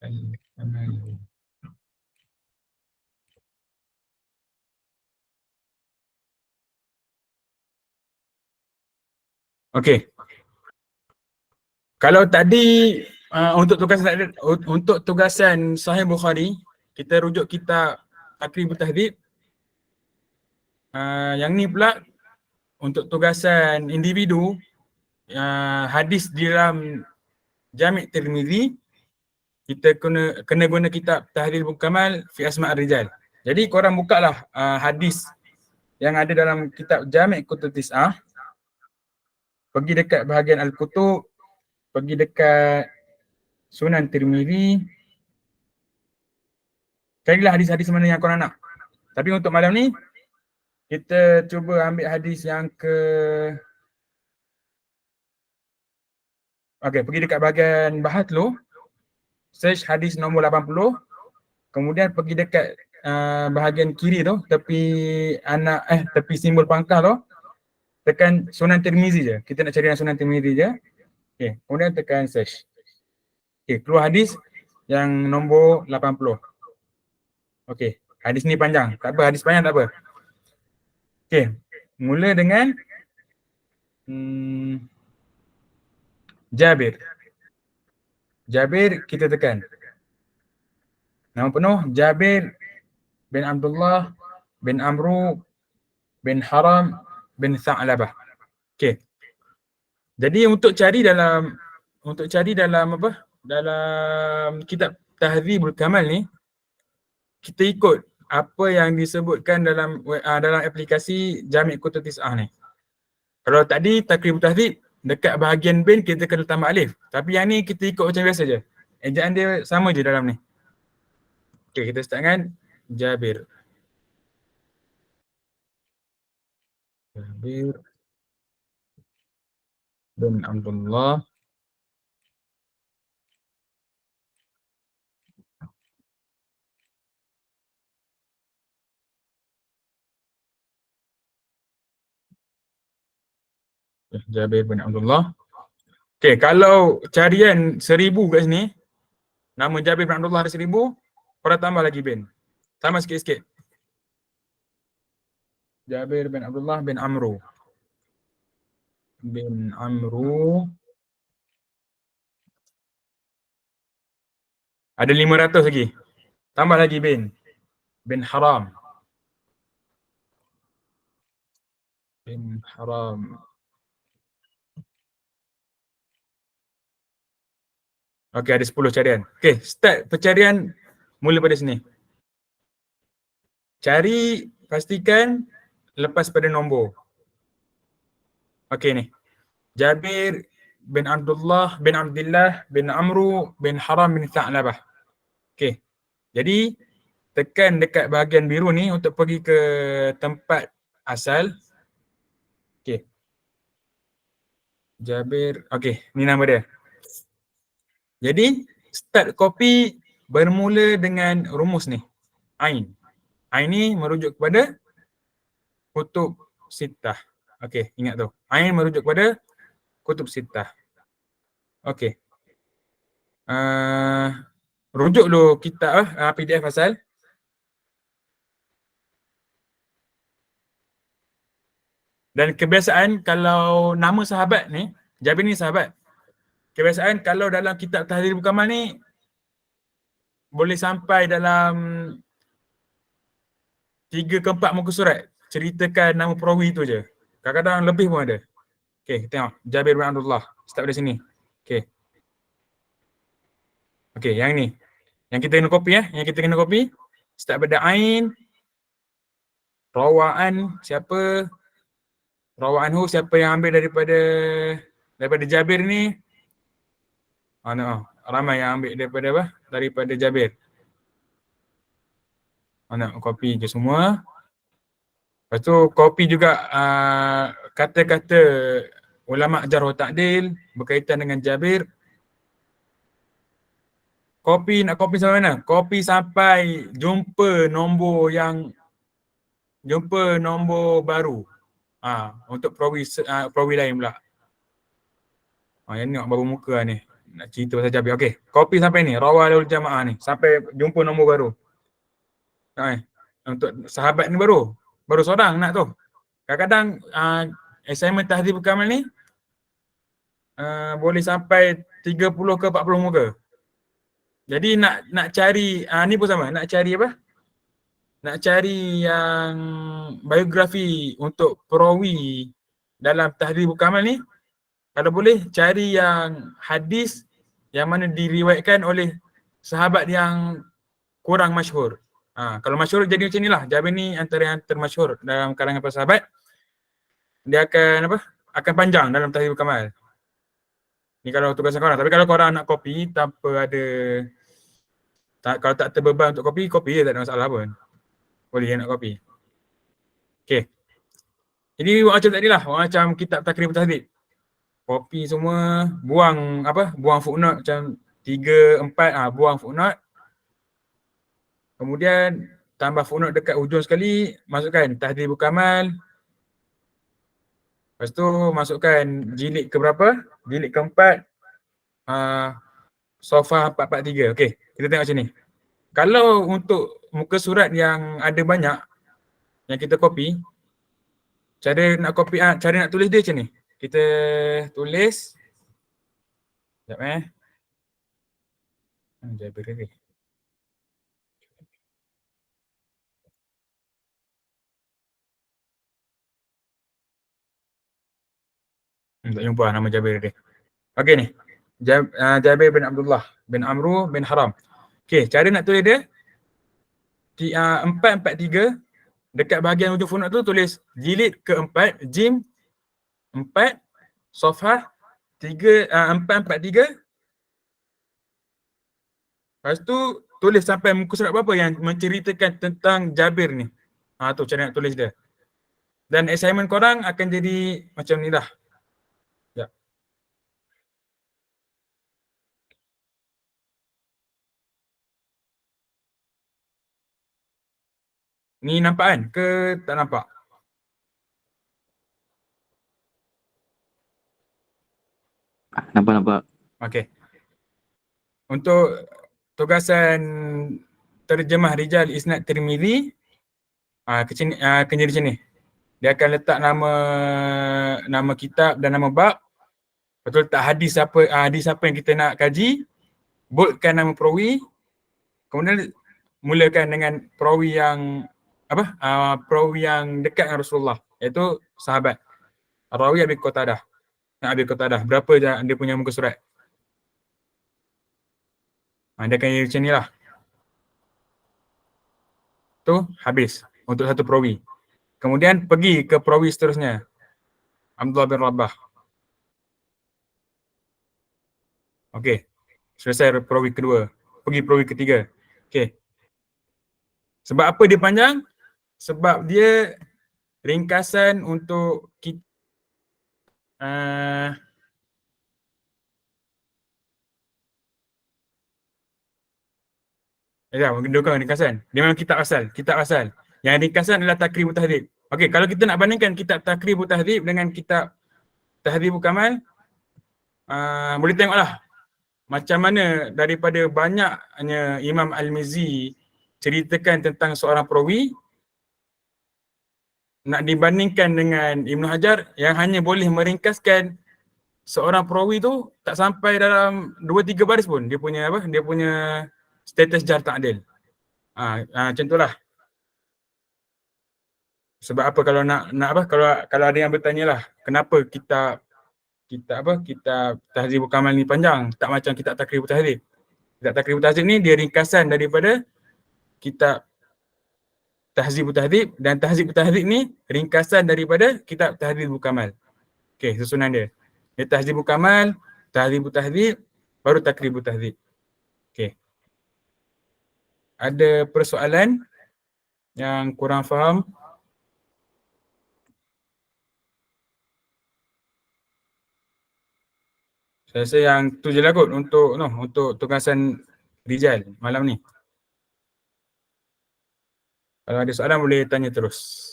Al-Kamal. Okey. Kalau tadi untuk tugasan Sahih Bukhari, kita rujuk kitab Taqribut Tahdzib. Yang ni pula untuk tugasan individu, hadis di dalam Jami' Tirmizi, kita kena guna kitab Tahdzibul Kamal fi Asma' Ar-Rijal. Jadi korang bukalah hadis yang ada dalam kitab Jami' Kutub Tis'ah. Pergi dekat bahagian Al-Kutub, pergi dekat Sunan Tirmizi. Carilah hadis-hadis mana yang korang nak. Tapi untuk malam ni, kita cuba ambil hadis yang pergi dekat bahagian bahas dulu. Search hadis nombor 80. Kemudian pergi dekat bahagian kiri tu, tepi simbol pangkal tu. Tekan Sunan Tirmizi je. Kita nak cari yang Sunan Tirmizi je. Okay, kemudian tekan search. Okay, keluar hadis yang nombor 80. Okay, hadis ni panjang. Tak apa, hadis panjang tak apa. Okay, mula dengan Jabir. Jabir kita tekan. Nama penuh Jabir bin Abdullah bin Amru bin Haram bin Tha'labah. Okay. Jadi untuk cari dalam apa? Dalam kitab Tahdzibul Kamal ni, kita ikut apa yang disebutkan dalam aplikasi Jami' Kutub Tis'ah ni. Kalau tadi Taqribut Tahdzib, dekat bahagian bin kita kena tambah alif. Tapi yang ni kita ikut macam biasa je. Ejaan dia sama je dalam ni. Okay, kita start dengan Jabir. Jabir bin Abdullah Jabir bin Abdullah. Okay, kalau carian 1000 kat sini, nama Jabir bin Abdullah ada 1000, korang tambah lagi bin. Tambah sikit-sikit. Jabir bin Abdullah bin Amru. Bin Amru. Ada 500 lagi. Tambah lagi bin. Bin Haram. Bin Haram. Okey, ada 10 carian. Okey, start pencarian mula pada sini. Cari, pastikan lepas pada nombor. Okey ni. Jabir bin Abdullah bin Amru bin Haram bin Tha'labah. Okey. Jadi tekan dekat bahagian biru ni untuk pergi ke tempat asal. Okey. Jabir, okey, ni nama dia. Jadi start copy bermula dengan rumus ni. Ain. Ain ni merujuk kepada kutub sittah. Okey, ingat tu. Ain merujuk kepada kutub sittah. Okey. Rujuk dulu kitab PDF asal. Dan kebiasaan kalau nama sahabat ni, Jabir ni sahabat. Kebiasaan kalau dalam kitab Tahdhibul Kamal ni boleh sampai dalam 3 ke 4 muka surat ceritakan nama perawi tu je. Kadang-kadang lebih pun ada. Okey, tengok. Jabir bin Abdullah. Start dari sini. Okey. Okey, yang ni. Yang kita kena copy Yang kita kena copy. Start pada Ain. Rawaan siapa? Rawaanhu siapa yang ambil daripada Jabir ni? Ramai yang ambil daripada apa? Daripada Jabir. Nak copy je semua. Lepas tu copy juga kata-kata ulama jarh wa ta'dil berkaitan dengan Jabir. Nak copy sampai mana? Copy sampai jumpa nombor baru. Untuk perawi lain pula. Yang ni baru muka ni. Nak cerita pasal Jabir. Okey, copy sampai ni. Rawahul Jamaah ni. Sampai jumpa nombor baru. Untuk sahabat ni baru seorang nak tu. Kadang-kadang assignment Tahdhibul Kamal ni boleh sampai 30 ke 40 muka. Jadi nak cari ni pun sama, nak cari apa? Nak cari yang biografi untuk perawi dalam Tahdhibul Kamal ni, kalau boleh cari yang hadis yang mana diriwayatkan oleh sahabat yang kurang masyhur. Kalau masyhur jadi macam inilah. Jabir ni antara yang termasyhur dalam kalangan para sahabat. Dia akan panjang dalam Tahdhibul Kamal. Ni kalau tugasan korang. Tapi kalau korang nak copy tanpa ada kalau tak terbeban untuk copy je, tak ada masalah pun. Boleh nak copy. Okey. Jadi buat macam tadilah, macam kitab Takrib Tahdhib. Copy semua, buang footnote macam 3, 4, buang footnote. Kemudian tambah footnote dekat hujung sekali, masukkan Tahdhibul Kamal. Lepas tu masukkan jilid ke berapa? Jilid keempat. Safhah 443. Okey, kita tengok macam ni. Kalau untuk muka surat yang ada banyak yang kita copy, cara nak tulis dia macam ni. Kita tulis. Sekejap Jabir ni. Tak jumpa nama Jabir dia. Okey ni. Jabir bin Abdullah bin Amru bin Haram. Okey, cara nak tulis dia 443 dekat bahagian hujung footnote tu tulis jilid keempat jim 4 safhah 443. Lepas tu tulis sampai muka surat berapa yang menceritakan tentang Jabir ni. Tu cara nak tulis dia. Dan assignment korang akan jadi macam ni lah. Sekejap. Ni nampak kan ke tak nampak? Nampak. Okey. Untuk tugasan terjemah Rijal Isnad Tirmizi, akan jadi macam ni. Dia akan letak nama kitab dan nama bab. Betul letak hadis apa yang kita nak kaji. Boldkan nama perawi. Kemudian mulakan dengan perawi yang perawi yang dekat dengan Rasulullah, iaitu sahabat. Rawi Abi Qatadah. Berapa dia punya muka surat? Dia akan jadi macam ni lah. Tu habis untuk satu perawi. Kemudian pergi ke perawi seterusnya. Abdullah bin Rabah. Okey. Selesai perawi kedua. Pergi perawi ketiga. Okey. Sebab apa dia panjang? Sebab dia ringkasan untuk kita bukan ringkasan. Dia memang kitab asal. Yang ringkasan adalah Takribut Tahdhib. Okey, kalau kita nak bandingkan kitab Takribut Tahdhib dengan kitab Tahdhibul Kamal, boleh tengoklah macam mana daripada banyaknya Imam Al-Mizzi ceritakan tentang seorang perawi, nak dibandingkan dengan Ibn Hajar yang hanya boleh meringkaskan seorang perawi tu tak sampai dalam 2-3 baris pun dia punya status jar ta'dil. Macam itulah. Sebab apa kalau kalau ada yang bertanya lah, kenapa kitab Tahzibul Kamal ni panjang, tak macam kitab Takribut Tahdhib. Kitab Takribut Tahdhib ni dia ringkasan daripada kitab Tahzibul Tahdhib, dan Tahzibul Tahdhib ni ringkasan daripada kitab Tahzibul Kamal. Okey, susunan dia. Dia Tahzibul Kamal, Tahzibul Tahdhib, baru Takribut Tahdhib. Okey. Ada persoalan yang kurang faham? Saya rasa yang tu je lah kot untuk tugasan Rizal malam ni. Kalau ada soalan boleh tanya terus.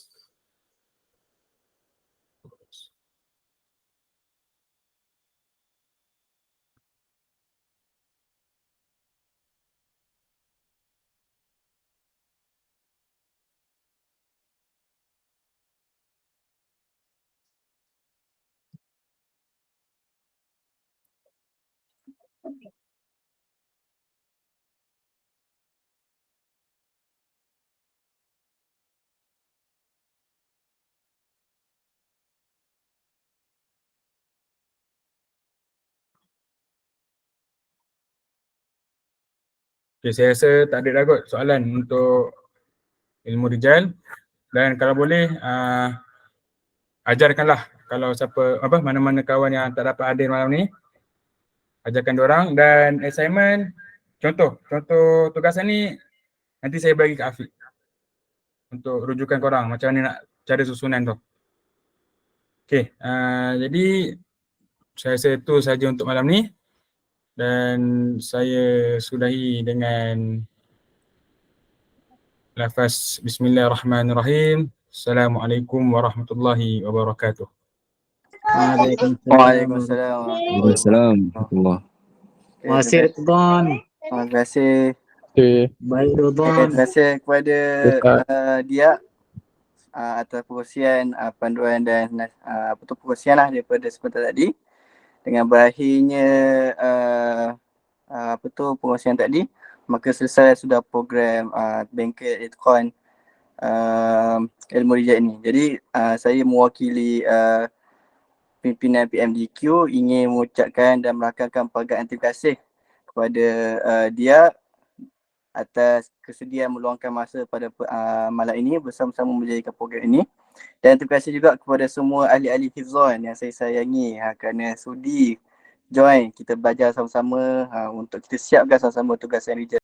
Okay, saya rasa tak ada dah kot soalan untuk ilmu Rijal, dan kalau boleh ajarkanlah kalau mana-mana kawan yang tak dapat hadir malam ni, ajarkan diorang. Dan assignment, contoh tugasan ni nanti saya bagi ke Afiq untuk rujukan korang macam mana nak cara susunan tu. Okay, jadi saya rasa itu saja untuk malam ni, dan saya sudahi dengan lafaz Bismillahirrahmanirrahim. Assalamualaikum warahmatullahi wabarakatuh. Waalaikumsalam. Waalaikumsalam. Terima kasih Ridwan. Terima kasih. Baik Ridwan. Terima kasih kepada dia atas perkongsian panduan dan perkongsian lah daripada sebentar tadi. Dengan berakhirnya perkongsian tadi, maka selesai sudah program Bengkel Itqan Ilmu Rijal ini. Jadi saya mewakili pimpinan PMDQ ingin mengucapkan dan merakamkan penghargaan terima kasih kepada dia atas kesediaan meluangkan masa pada malam ini bersama-sama menjadikan program ini. Dan terima kasih juga kepada semua ahli-ahli hifzan yang saya sayangi kerana sudi join kita belajar sama-sama untuk kita siapkan sama-sama tugasan Rijal.